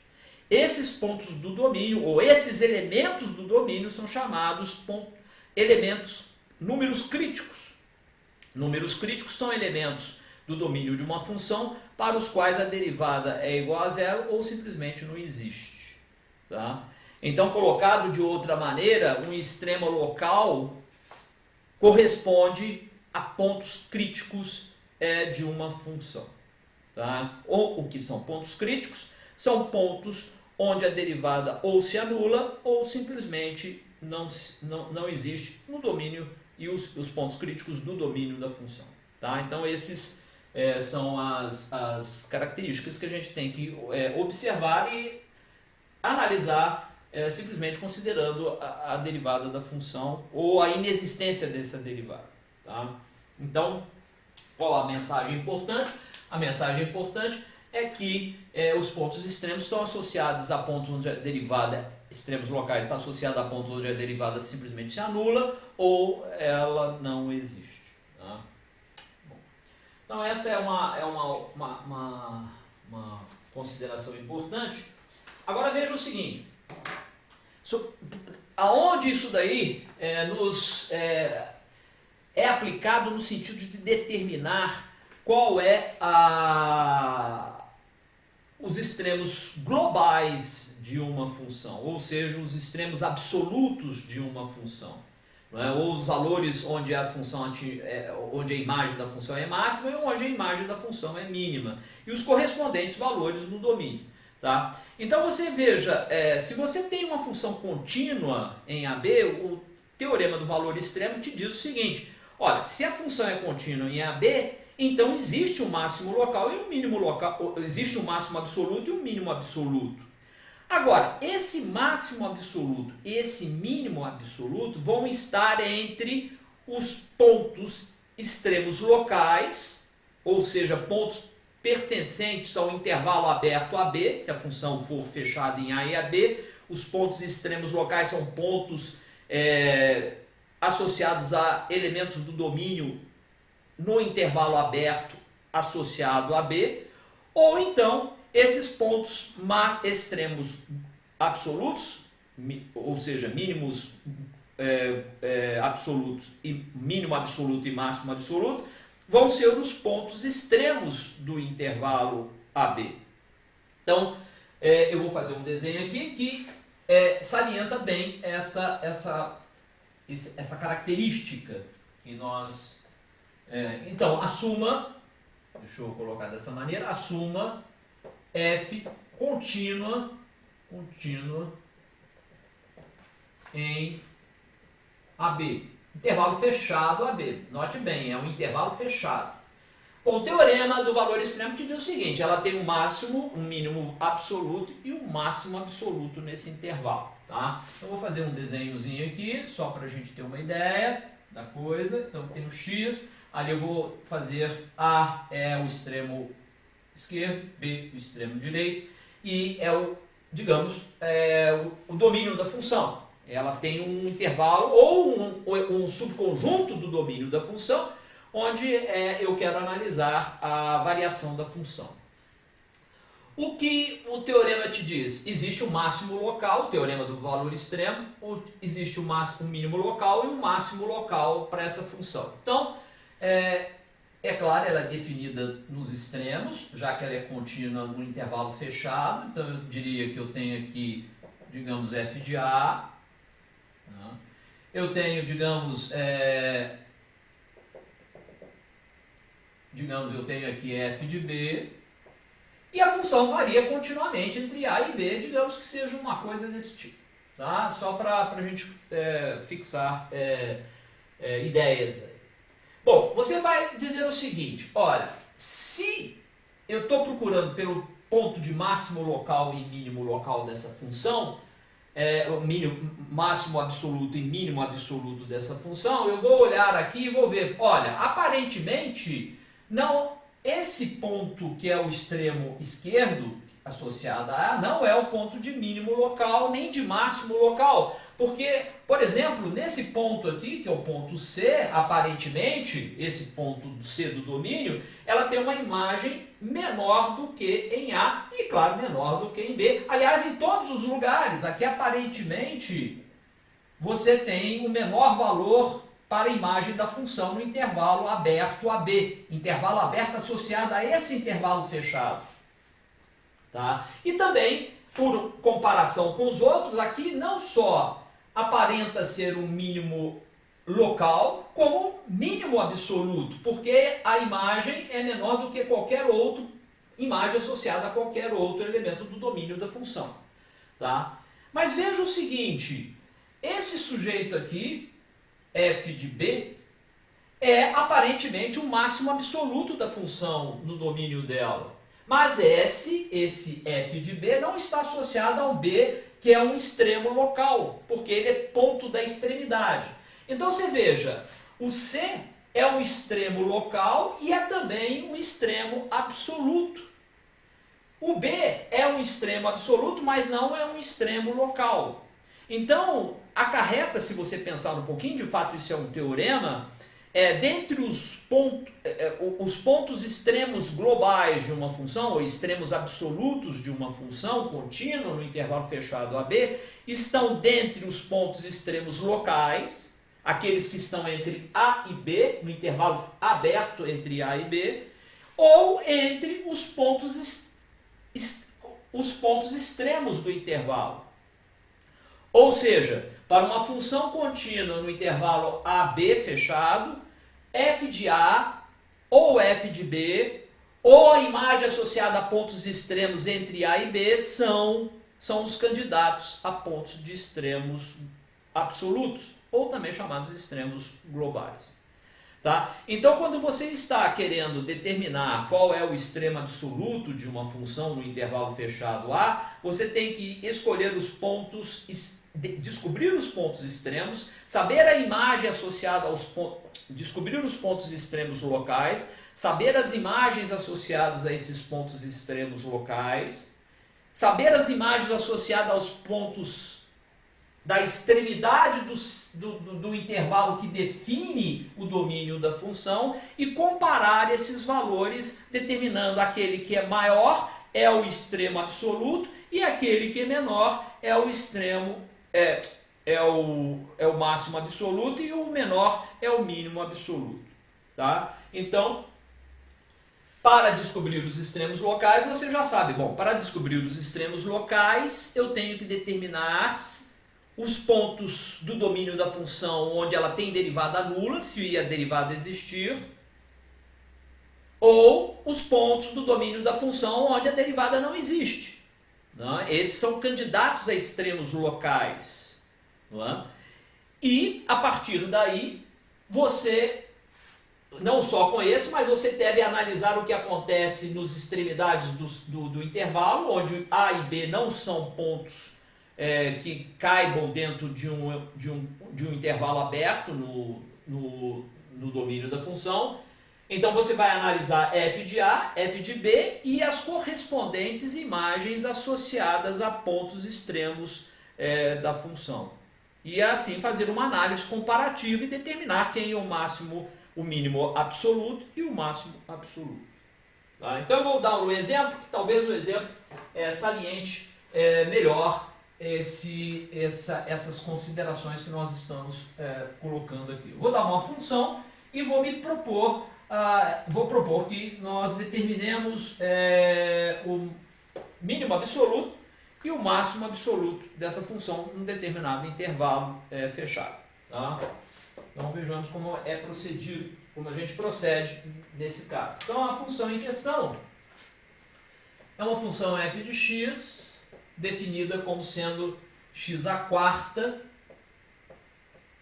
Speaker 1: Esses pontos do domínio, ou esses elementos do domínio, são chamados números críticos. Números críticos são elementos do domínio de uma função para os quais a derivada é igual a zero ou simplesmente não existe. Tá? Então, colocado de outra maneira, um extremo local corresponde a pontos críticos de uma função. Tá? Ou o que são pontos críticos? São pontos onde a derivada ou se anula ou simplesmente não existe no domínio e os pontos críticos do domínio da função. Tá? Então esses são as características que a gente tem que observar e analisar simplesmente considerando a derivada da função ou a inexistência dessa derivada. Tá? Então, qual a mensagem importante? A mensagem importante é que os pontos extremos estão associados a pontos onde a derivada, extremos locais, está associada a pontos onde a derivada simplesmente se anula ou ela não existe. Tá? Bom, então essa é uma consideração importante. Agora veja o seguinte, aonde isso daí é aplicado no sentido de determinar qual é os extremos globais de uma função, ou seja, os extremos absolutos de uma função, não é? Ou os valores onde a função onde a imagem da função é máxima e onde a imagem da função é mínima, e os correspondentes valores no domínio. Tá? Então você veja, se você tem uma função contínua em AB, o teorema do valor extremo te diz o seguinte: olha, se a função é contínua em AB, então existe um máximo local e um mínimo local, existe um máximo absoluto e um mínimo absoluto. Agora, esse máximo absoluto e esse mínimo absoluto vão estar entre os pontos extremos locais, ou seja, pontos pertencentes ao intervalo aberto AB, se a função for fechada em A e AB. Os pontos extremos locais são pontos associados a elementos do domínio no intervalo aberto associado a B, ou então esses pontos extremos absolutos, ou seja, mínimos absolutos e mínimo absoluto e máximo absoluto, vão ser os pontos extremos do intervalo AB. Então, eu vou fazer um desenho aqui que salienta bem essa característica que nós... então, assuma, deixa eu colocar dessa maneira, assuma f contínua em AB. Intervalo fechado AB. Note bem, é um intervalo fechado. Bom, o teorema do valor extremo te diz o seguinte: ela tem um máximo, um mínimo absoluto e um máximo absoluto nesse intervalo. Tá? Então, eu vou fazer um desenhozinho aqui, só para a gente ter uma ideia da coisa. Então, tem o X, ali eu vou fazer A é o extremo esquerdo, B o extremo direito, e digamos, o domínio da função. Ela tem um intervalo ou um subconjunto do domínio da função, onde eu quero analisar a variação da função. O que o teorema te diz? Existe um máximo local, o teorema do valor extremo, existe um mínimo local e um máximo local para essa função. Então, claro, ela é definida nos extremos, já que ela é contínua no intervalo fechado. Então, eu diria que eu tenho aqui, digamos, f de A. Eu tenho, digamos, eu tenho aqui f de B, e a função varia continuamente entre A e B, digamos que seja uma coisa desse tipo. Tá? Só para a gente fixar ideias aí. Bom, você vai dizer o seguinte: olha, se eu estou procurando pelo ponto de máximo local e mínimo local dessa função, o máximo absoluto e mínimo absoluto dessa função, eu vou olhar aqui e vou ver, olha, aparentemente, não, esse ponto que é o extremo esquerdo, associado a A, não é o ponto de mínimo local, nem de máximo local, porque, por exemplo, nesse ponto aqui, que é o ponto C, aparentemente, esse ponto C do domínio, ela tem uma imagem menor do que em A e, claro, menor do que em B. Aliás, em todos os lugares, aqui aparentemente, você tem o menor valor para a imagem da função no intervalo aberto AB, intervalo aberto associado a esse intervalo fechado. Tá? E também, por comparação com os outros, aqui não só aparenta ser um mínimo local, como mínimo absoluto, porque a imagem é menor do que qualquer outra imagem associada a qualquer outro elemento do domínio da função. Tá? Mas veja o seguinte, esse sujeito aqui, f de B, é aparentemente o máximo absoluto da função no domínio dela. Mas esse f de b não está associado ao b, que é um extremo local, porque ele é ponto da extremidade. Então você veja, o c é um extremo local e é também um extremo absoluto. O b é um extremo absoluto, mas não é um extremo local. Então, acarreta, se você pensar um pouquinho, de fato isso é um teorema, dentre os pontos extremos globais de uma função, ou extremos absolutos de uma função contínua no intervalo fechado AB, estão dentre os pontos extremos locais, aqueles que estão entre A e B, no intervalo aberto entre A e B, ou entre os pontos extremos do intervalo. Ou seja, para uma função contínua no intervalo AB fechado, f de A ou f de B, ou a imagem associada a pontos extremos entre A e B são os candidatos a pontos de extremos absolutos, ou também chamados extremos globais. Tá? Então, quando você está querendo determinar qual é o extremo absoluto de uma função no intervalo fechado A, você tem que escolher os pontos, descobrir os pontos extremos, saber a imagem associada aos pontos, descobrir os pontos extremos locais, saber as imagens associadas a esses pontos extremos locais, saber as imagens associadas aos pontos da extremidade do intervalo que define o domínio da função e comparar esses valores, determinando aquele que é maior é o extremo absoluto e aquele que é menor é o extremo é o máximo absoluto e o menor é o mínimo absoluto. Tá? Então, para descobrir os extremos locais, você já sabe, bom, para descobrir os extremos locais, eu tenho que determinar os pontos do domínio da função onde ela tem derivada nula, se a derivada existir, ou os pontos do domínio da função onde a derivada não existe. Não é? Esses são candidatos a extremos locais. Não é? E, a partir daí, você, não só com esse, mas você deve analisar o que acontece nas extremidades do intervalo, onde A e B não são pontos que caibam dentro de um intervalo aberto no domínio da função. Então você vai analisar f de A, f de B e as correspondentes imagens associadas a pontos extremos da função. E assim fazer uma análise comparativa e determinar quem é o máximo, o mínimo absoluto e o máximo absoluto. Tá? Então eu vou dar um exemplo, que talvez o exemplo saliente melhor essas considerações que nós estamos colocando aqui. Vou dar uma função e vou propor que nós determinemos o mínimo absoluto e o máximo absoluto dessa função num determinado intervalo fechado. Tá? Então vejamos como como a gente procede nesse caso. Então a função em questão é uma função f de x, definida como sendo x à quarta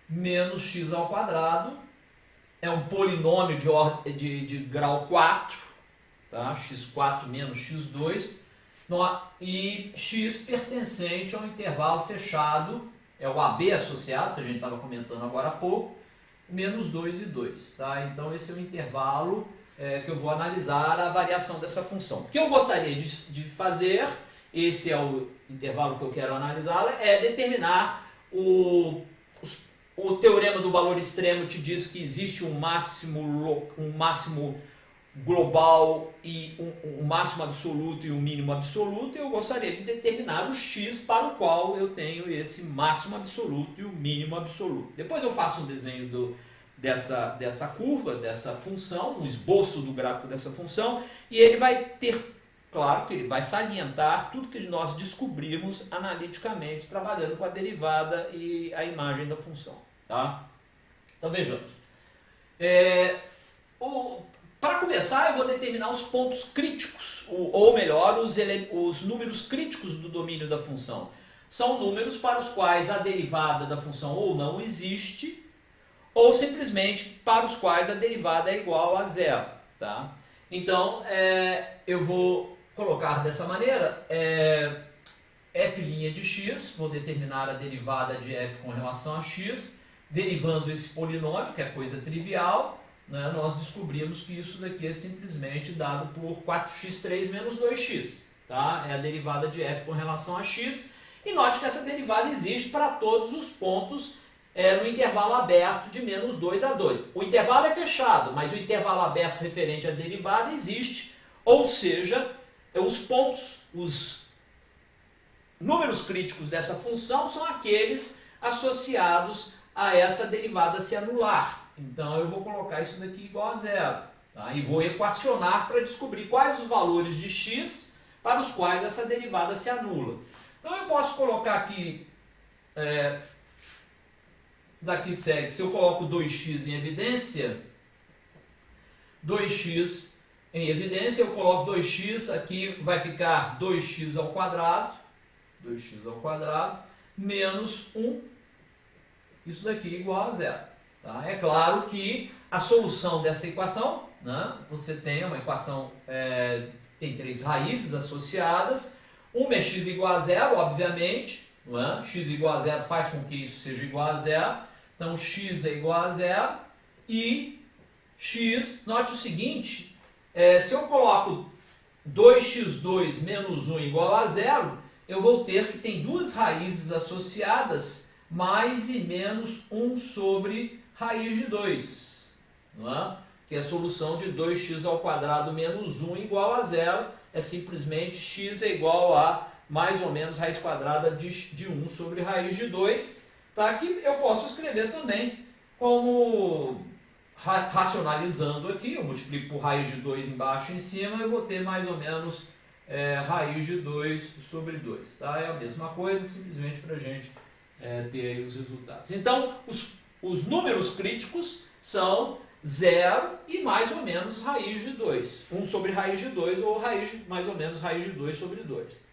Speaker 1: menos x ao quadrado. É um polinômio de grau 4, tá? x4 menos x2, e x pertencente ao intervalo fechado, é o AB associado, que a gente estava comentando agora há pouco, menos 2 e 2. Tá? Então esse é o intervalo que eu vou analisar a variação dessa função. O que eu gostaria de fazer, esse é o intervalo que eu quero analisar, é determinar o teorema do valor extremo te diz que existe um máximo global e um máximo absoluto e um mínimo absoluto, e eu gostaria de determinar o x para o qual eu tenho esse máximo absoluto e o mínimo absoluto. Depois eu faço um desenho dessa curva, dessa função, um esboço do gráfico dessa função, e ele vai ter, claro que ele vai salientar tudo que nós descobrimos analiticamente, trabalhando com a derivada e a imagem da função. Tá? Então vejamos. Para começar, eu vou determinar os pontos críticos, ou melhor, os números críticos do domínio da função. São números para os quais a derivada da função ou não existe, ou simplesmente para os quais a derivada é igual a zero. Tá? Então, eu vou colocar dessa maneira, f' de x, vou determinar a derivada de f com relação a x, derivando esse polinômio, que é coisa trivial, né, nós descobrimos que isso daqui é simplesmente dado por 4x3 menos 2x. Tá? É a derivada de f com relação a x. E note que essa derivada existe para todos os pontos no intervalo aberto de menos 2 a 2. O intervalo é fechado, mas o intervalo aberto referente à derivada existe. Ou seja, os pontos, os números críticos dessa função são aqueles associados a essa derivada se anular. Então eu vou colocar isso daqui igual a zero. Tá? E vou equacionar para descobrir quais os valores de x para os quais essa derivada se anula. Então eu posso colocar aqui, daqui segue, se eu coloco 2x em evidência, 2x em evidência, eu coloco 2x, aqui vai ficar 2x ao quadrado, menos 1, isso daqui igual a zero. Tá? É claro que a solução dessa equação, né, você tem uma equação, tem 3 raízes associadas, uma é x igual a zero, obviamente, não é? X igual a zero faz com que isso seja igual a zero, então x é igual a zero, e x, note o seguinte, se eu coloco 2x2 menos 1 igual a zero, eu vou ter que tem duas raízes associadas, mais e menos 1 sobre raiz de 2, não é? Que é a solução de 2x ao quadrado menos 1 igual a zero, é simplesmente x é igual a mais ou menos raiz quadrada de 1 sobre raiz de 2. Tá? Que eu posso escrever também como racionalizando aqui, eu multiplico por raiz de 2 embaixo e em cima, eu vou ter mais ou menos raiz de 2 sobre 2. Tá? É a mesma coisa, simplesmente para a gente ter aí os resultados. Então, os números críticos são 0 e mais ou menos raiz de 2. 1 sobre raiz de 2 ou mais ou menos raiz de 2 sobre 2.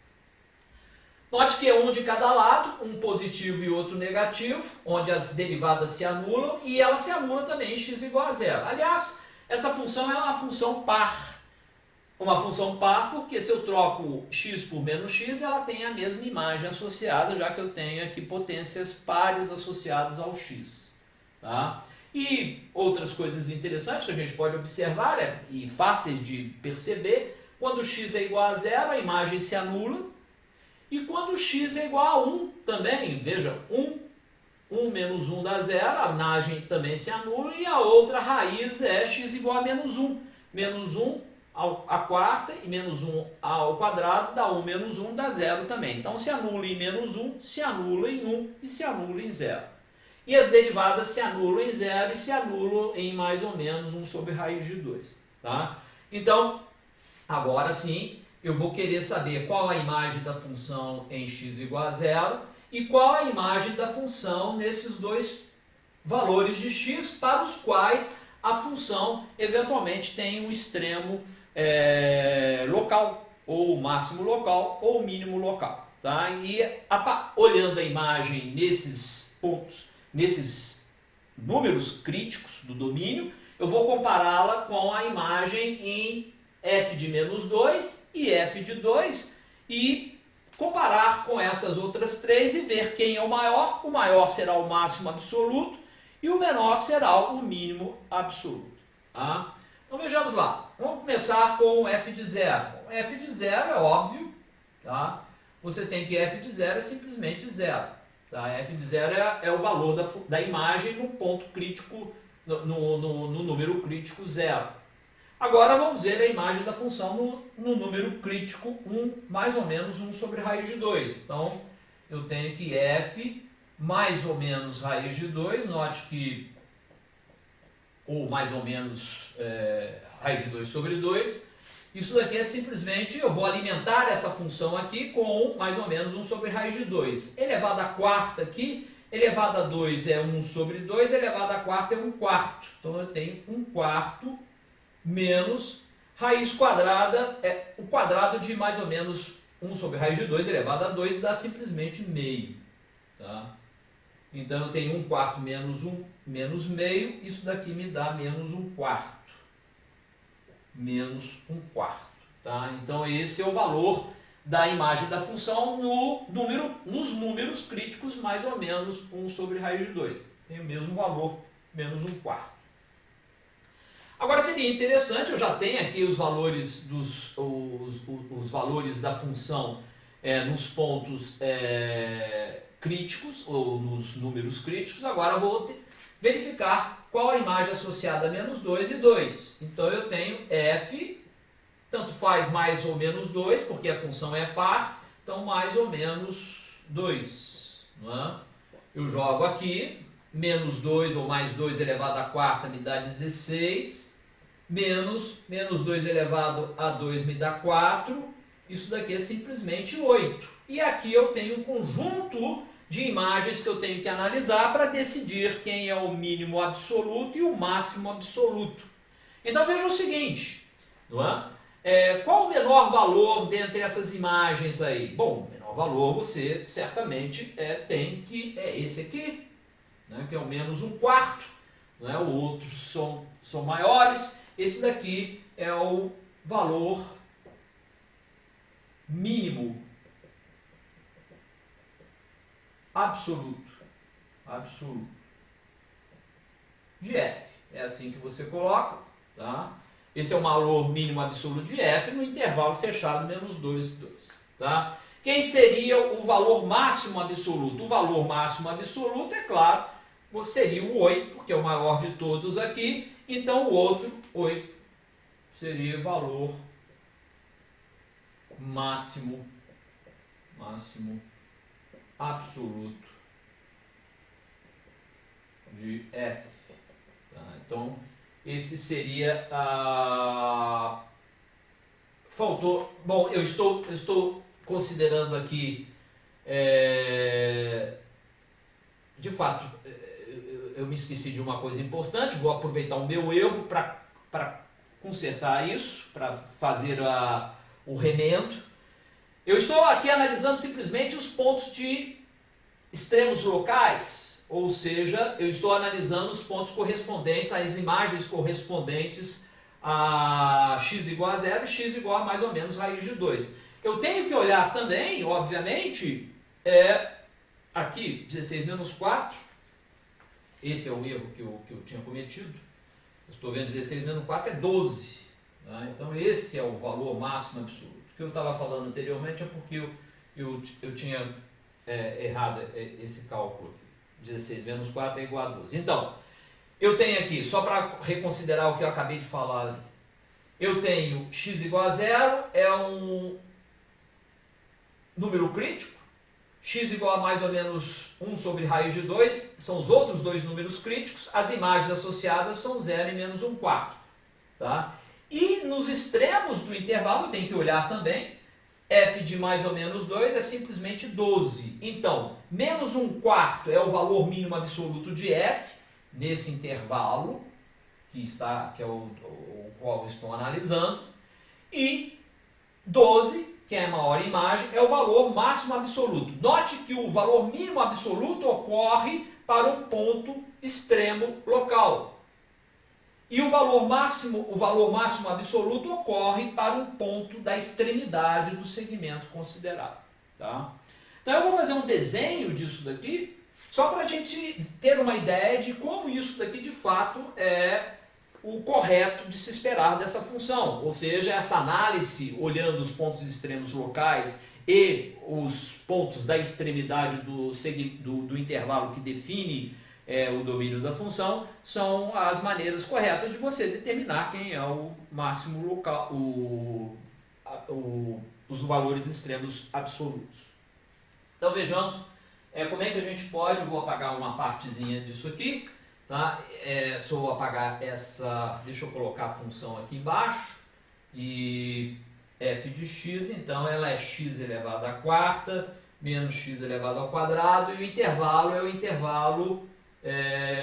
Speaker 1: Note que é um de cada lado, um positivo e outro negativo, onde as derivadas se anulam e ela se anula também em x igual a zero. Aliás, essa função é uma função par. Uma função par porque se eu troco x por menos x, ela tem a mesma imagem associada, já que eu tenho aqui potências pares associadas ao x. Tá? E outras coisas interessantes que a gente pode observar e fáceis de perceber, quando x é igual a zero, a imagem se anula, e quando x é igual a 1 também, veja, 1 menos 1 dá zero, a imagem também se anula, e a outra raiz é x igual a menos 1. Menos 1 à quarta e menos 1 ao quadrado dá 1 menos 1 dá zero também. Então se anula em menos 1, se anula em 1 e se anula em zero. E as derivadas se anulam em zero e se anulam em mais ou menos 1 sobre raiz de 2. Tá? Então, agora sim, eu vou querer saber qual a imagem da função em x igual a zero e qual a imagem da função nesses dois valores de x para os quais a função eventualmente tem um extremo local, ou máximo local, ou mínimo local. Tá? E olhando a imagem nesses pontos, nesses números críticos do domínio, eu vou compará-la com a imagem em f de menos 2 e f de 2 e comparar com essas outras três e ver quem é o maior. O maior será o máximo absoluto e o menor será o mínimo absoluto. Tá? Então vejamos lá. Vamos começar com f de 0. F de 0 é óbvio. Tá? Você tem que f de 0 é simplesmente 0. Tá? F de 0 é o valor da imagem no ponto crítico, no número crítico 0. Agora vamos ver a imagem da função no número crítico 1, mais ou menos 1 sobre raiz de 2. Então, eu tenho que f mais ou menos raiz de 2, note que, ou mais ou menos raiz de 2 sobre 2, isso daqui é simplesmente, eu vou alimentar essa função aqui com mais ou menos 1 sobre raiz de 2. Elevado à quarta aqui, elevado a 2 é 1 sobre 2, elevado à quarta é 1 quarto. Então eu tenho 1 quarto menos raiz quadrada, o quadrado de mais ou menos 1 sobre raiz de 2 elevado a 2 dá simplesmente meio. Tá? Então eu tenho 1/4 menos 1 menos meio, isso daqui me dá menos 1/4. Menos 1/4. Tá? Então esse é o valor da imagem da função nos números críticos, mais ou menos 1 sobre raiz de 2. Tem o mesmo valor, menos 1/4. Agora seria interessante, eu já tenho aqui os valores, os valores da função nos pontos críticos, ou nos números críticos. Agora eu vou verificar qual a imagem associada a menos 2 e 2. Então eu tenho f, tanto faz mais ou menos 2, porque a função é par, então mais ou menos 2. Não é? Eu jogo aqui, menos 2 ou mais 2 elevado à quarta me dá 16, menos 2 elevado a 2 me dá 4, isso daqui é simplesmente 8. E aqui eu tenho um conjunto de imagens que eu tenho que analisar para decidir quem é o mínimo absoluto e o máximo absoluto. Então veja o seguinte, não é? Qual o menor valor dentre essas imagens aí? Bom, o menor valor você certamente tem que é esse aqui, né, que é o menos 1/4. Não é? Os outros são maiores. Esse daqui é o valor mínimo absoluto de f. É assim que você coloca, tá? Esse é o valor mínimo absoluto de f no intervalo fechado menos 2, 2. Tá? Quem seria o valor máximo absoluto? O valor máximo absoluto, é claro, seria o 8, porque é o maior de todos aqui. Então o outro, 8, seria o valor máximo absoluto de f. Tá? Então esse seria a... Faltou... Bom, eu estou considerando aqui... De fato, eu me esqueci de uma coisa importante. Vou aproveitar o meu erro para consertar isso, para fazer o remendo. Eu estou aqui analisando simplesmente os pontos de extremos locais, ou seja, eu estou analisando os pontos correspondentes, as imagens correspondentes a x igual a 0 e x igual a mais ou menos raiz de 2. Eu tenho que olhar também, obviamente, aqui, 16 menos 4, esse é o erro que eu tinha cometido. Eu estou vendo 16 menos 4 é 12. Tá? Então esse é o valor máximo absoluto. O que eu estava falando anteriormente é porque eu tinha errado esse cálculo aqui. 16 menos 4 é igual a 12. Então, eu tenho aqui, só para reconsiderar o que eu acabei de falar ali, eu tenho x igual a 0, é um número crítico, x igual a mais ou menos 1 sobre raiz de 2, são os outros dois números críticos, as imagens associadas são 0 e menos 1/4. Tá? E nos extremos do intervalo, eu tenho que olhar também, f de mais ou menos 2 é simplesmente 12. Então, menos 1/4 é o valor mínimo absoluto de f, nesse intervalo, que é o qual eu estou analisando, e 12, que é a maior imagem, é o valor máximo absoluto. Note que o valor mínimo absoluto ocorre para um ponto extremo local. E o valor máximo absoluto ocorre para um ponto da extremidade do segmento considerado. Tá? Então eu vou fazer um desenho disso daqui, só para a gente ter uma ideia de como isso daqui de fato é o correto de se esperar dessa função. Ou seja, essa análise olhando os pontos extremos locais e os pontos da extremidade do intervalo que define o domínio da função, são as maneiras corretas de você determinar quem é o máximo local, os valores extremos absolutos. Então vejamos como é que a gente pode, vou apagar uma partezinha disso aqui, tá? Só vou apagar essa, deixa eu colocar a função aqui embaixo, e f de x, então ela é x elevado à quarta, menos x elevado ao quadrado, e o intervalo é o intervalo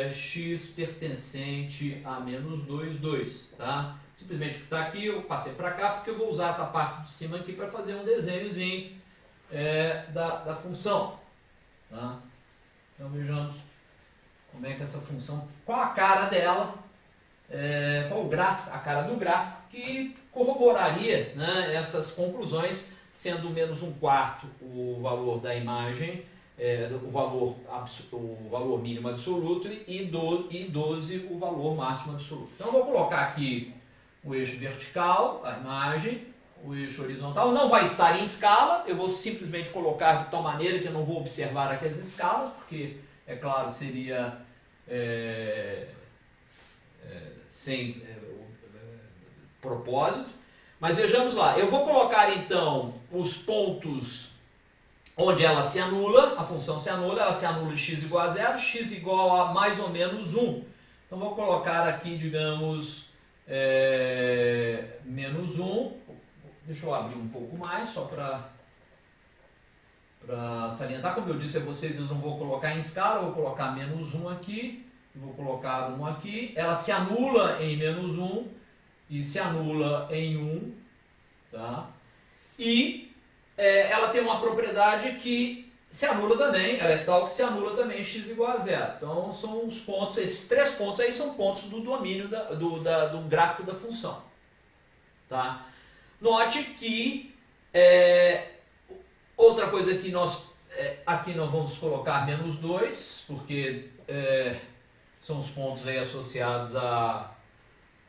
Speaker 1: x pertencente a menos 2, 2, tá? Simplesmente o que está aqui, eu passei para cá, porque eu vou usar essa parte de cima aqui para fazer um desenhozinho da função. Tá? Então vejamos como é que essa função, qual a cara dela, qual o gráfico, a cara do gráfico que corroboraria, né, essas conclusões, sendo menos um quarto o valor da imagem, o valor mínimo absoluto e 12 o valor máximo absoluto. Então eu vou colocar aqui o eixo vertical, a imagem, o eixo horizontal não vai estar em escala, eu vou simplesmente colocar de tal maneira que eu não vou observar aqui as escalas, porque, é claro, seria sem propósito. Mas vejamos lá, eu vou colocar então os pontos onde ela se anula, a função se anula, ela se anula x igual a 0, x igual a mais ou menos 1. Então vou colocar aqui, digamos, menos 1. Deixa eu abrir um pouco mais, só para salientar. Como eu disse a vocês, eu não vou colocar em escala, eu vou colocar menos 1 aqui, vou colocar 1 aqui. Ela se anula em menos 1 e se anula em 1. Tá? E ela tem uma propriedade que se anula também, ela é tal que se anula também x igual a 0. Então são os pontos, esses 3 pontos aí são pontos do domínio do gráfico da função. Tá? Note que outra coisa que aqui nós vamos colocar menos 2, porque são os pontos aí associados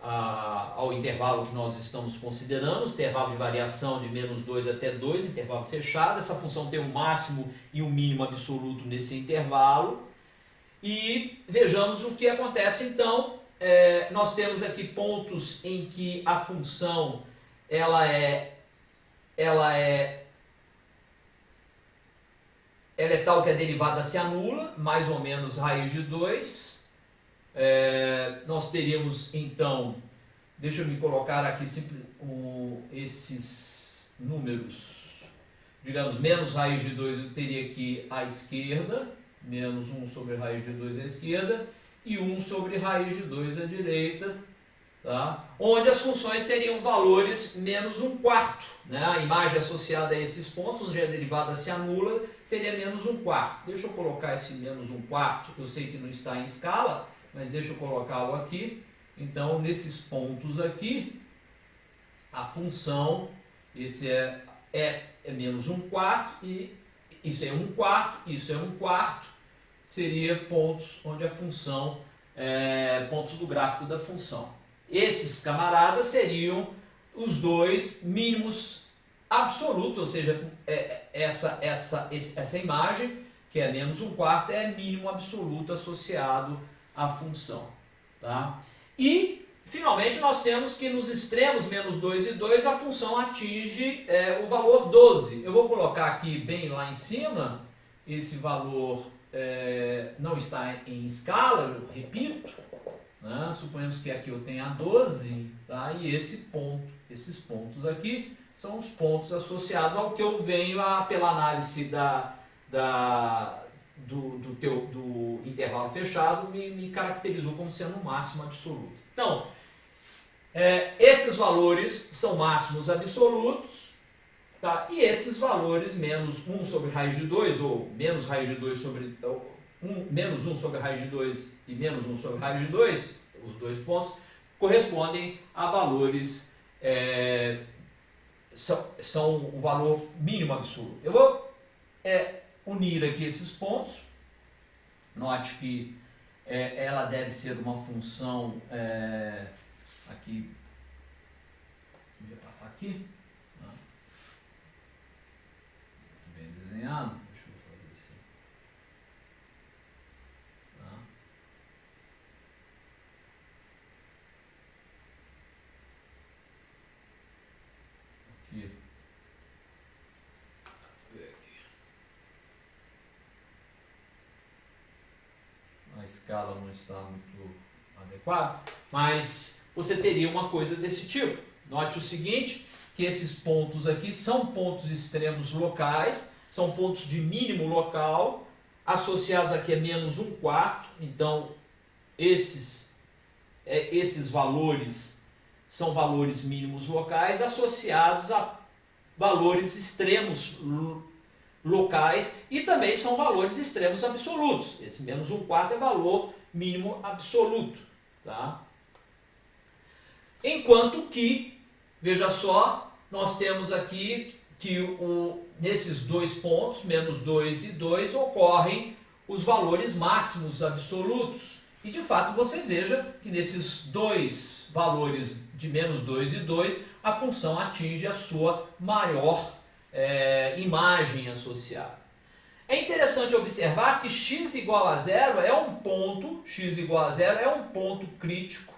Speaker 1: ao intervalo que nós estamos considerando, o intervalo de variação de menos 2 até 2, intervalo fechado. Essa função tem um máximo e um mínimo absoluto nesse intervalo. E vejamos o que acontece então. Nós temos aqui pontos em que a função ela é tal que a derivada se anula, mais ou menos raiz de 2. Nós teríamos então, deixa eu me colocar aqui esses números, digamos, menos raiz de 2 eu teria aqui à esquerda, menos 1 sobre raiz de 2 à esquerda, e 1 sobre raiz de 2 à direita, tá? Onde as funções teriam valores menos um quarto, né? A imagem associada a esses pontos, onde a derivada se anula, seria menos um quarto. Deixa eu colocar esse menos um quarto, eu sei que não está em escala, mas deixa eu colocá-lo aqui. Então, nesses pontos aqui, a função, esse é menos um quarto, e isso é um quarto, isso é um quarto, seria pontos onde a função, pontos do gráfico da função. Esses camaradas seriam os dois mínimos absolutos, ou seja, essa imagem, que é menos um quarto, é mínimo absoluto associado à função. Tá? E, finalmente, nós temos que nos extremos menos 2 e 2, a função atinge o valor 12. Eu vou colocar aqui bem lá em cima, esse valor não está em escala, eu repito. Né? Suponhamos que aqui eu tenha 12, tá? E esses pontos aqui são os pontos associados ao que eu venho pela análise do intervalo fechado, me caracterizou como sendo o máximo absoluto. Então, esses valores são máximos absolutos, tá? E esses valores, menos 1 sobre raiz de 2, ou menos raiz de 2 sobre... menos 1 sobre raiz de 2 e menos 1 sobre raiz de 2, os dois pontos, correspondem a valores, são o valor mínimo absoluto. Eu vou unir aqui esses pontos. Note que ela deve ser uma função, aqui, vou passar aqui, né? Muito bem desenhado. A escala não está muito adequada, mas você teria uma coisa desse tipo. Note o seguinte, que esses pontos aqui são pontos extremos locais, são pontos de mínimo local, associados aqui a menos um quarto. Então esses valores são valores mínimos locais associados a valores extremos locais e também são valores extremos absolutos. Esse menos 1/4 é valor mínimo absoluto. Tá? Enquanto que, veja só, nós temos aqui que nesses dois pontos, menos 2 e 2, ocorrem os valores máximos absolutos. E de fato você veja que nesses dois valores de menos 2 e 2, a função atinge a sua maior imagem associada. É interessante observar que x igual a zero é um ponto, x igual a zero é um ponto crítico,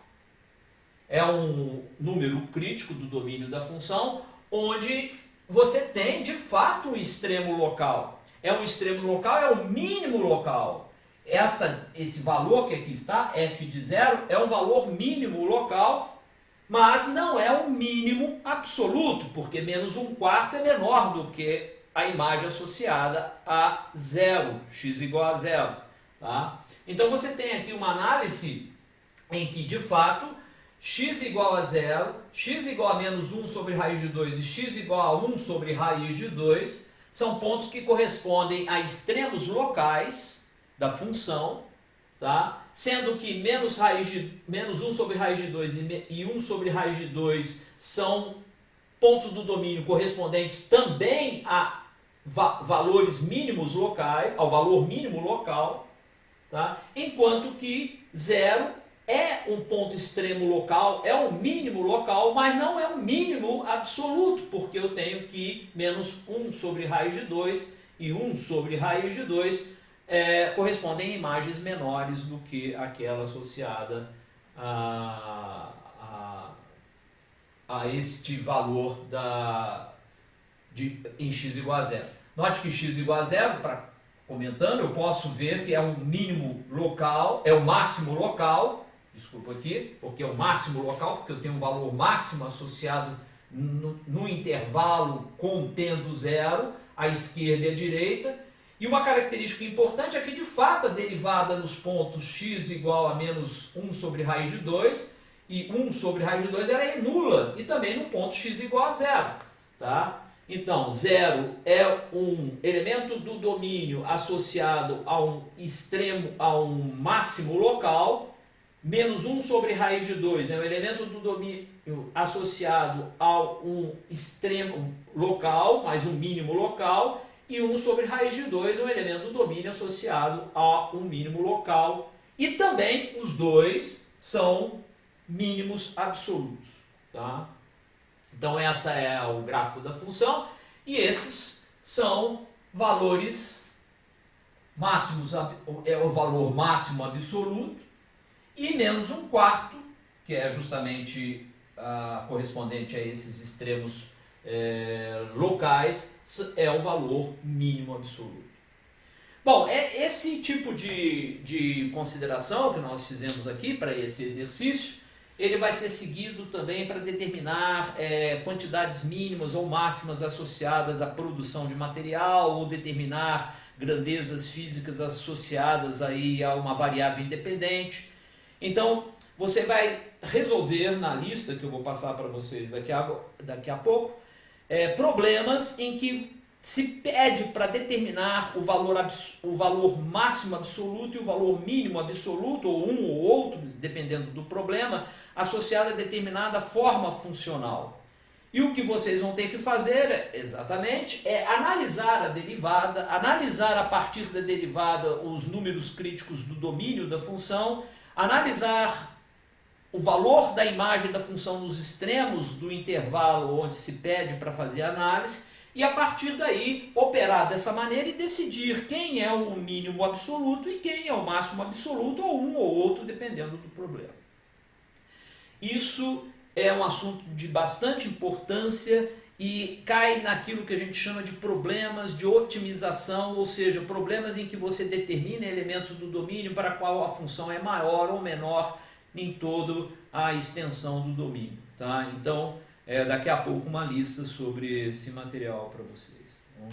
Speaker 1: é um número crítico do domínio da função, onde você tem de fato um extremo local. É um extremo local, é o mínimo local. Esse valor que aqui está, f de zero, é um valor mínimo local, mas não é um mínimo absoluto, porque menos 1/4 é menor do que a imagem associada a zero, x igual a zero. Tá? Então você tem aqui uma análise em que, de fato, x igual a zero, x igual a menos 1 sobre raiz de 2 e x igual a 1 sobre raiz de 2 são pontos que correspondem a extremos locais da função, tá? Sendo que menos 1 sobre raiz de 2 e 1 sobre raiz de 2 são pontos do domínio correspondentes também a valores mínimos locais, ao valor mínimo local, tá? Enquanto que zero é um ponto extremo local, é um mínimo local, mas não é um mínimo absoluto, porque eu tenho que menos 1 sobre raiz de 2 e 1 sobre raiz de 2 correspondem a imagens menores do que aquela associada a este valor em x igual a zero. Note que x igual a zero, comentando, eu posso ver que é um mínimo local, é o máximo local, desculpa aqui, porque é o máximo local, porque eu tenho um valor máximo associado no intervalo contendo zero, à esquerda e à direita. E uma característica importante é que, de fato, a derivada nos pontos x igual a menos 1 sobre raiz de 2 e 1 sobre raiz de 2 ela é nula, e também no ponto x igual a zero. Tá? Então, zero é um elemento do domínio associado a um extremo, a um máximo local. Menos 1 sobre raiz de 2 é um elemento do domínio associado a um extremo local, mais um mínimo local. E 1 sobre raiz de 2 é um elemento do domínio associado a um mínimo local. E também os dois são mínimos absolutos. Tá? Então esse é o gráfico da função. E esses são valores máximos, é o valor máximo absoluto. E menos 1/4, que é justamente correspondente a esses extremos locais, é o valor mínimo absoluto. Bom, esse tipo de consideração que nós fizemos aqui para esse exercício, ele vai ser seguido também para determinar quantidades mínimas ou máximas associadas à produção de material ou determinar grandezas físicas associadas aí a uma variável independente. Então, você vai resolver na lista que eu vou passar para vocês daqui a pouco, problemas em que se pede para determinar o valor máximo absoluto e o valor mínimo absoluto, ou um ou outro, dependendo do problema, associado a determinada forma funcional. E o que vocês vão ter que fazer, exatamente, é analisar a derivada, analisar a partir da derivada os números críticos do domínio da função, analisar o valor da imagem da função nos extremos do intervalo onde se pede para fazer a análise e, a partir daí, operar dessa maneira e decidir quem é o mínimo absoluto e quem é o máximo absoluto, ou um ou outro, dependendo do problema. Isso é um assunto de bastante importância e cai naquilo que a gente chama de problemas de otimização, ou seja, problemas em que você determina elementos do domínio para qual a função é maior ou menor em toda a extensão do domínio. Tá? Então, daqui a pouco uma lista sobre esse material para vocês. Tá bom?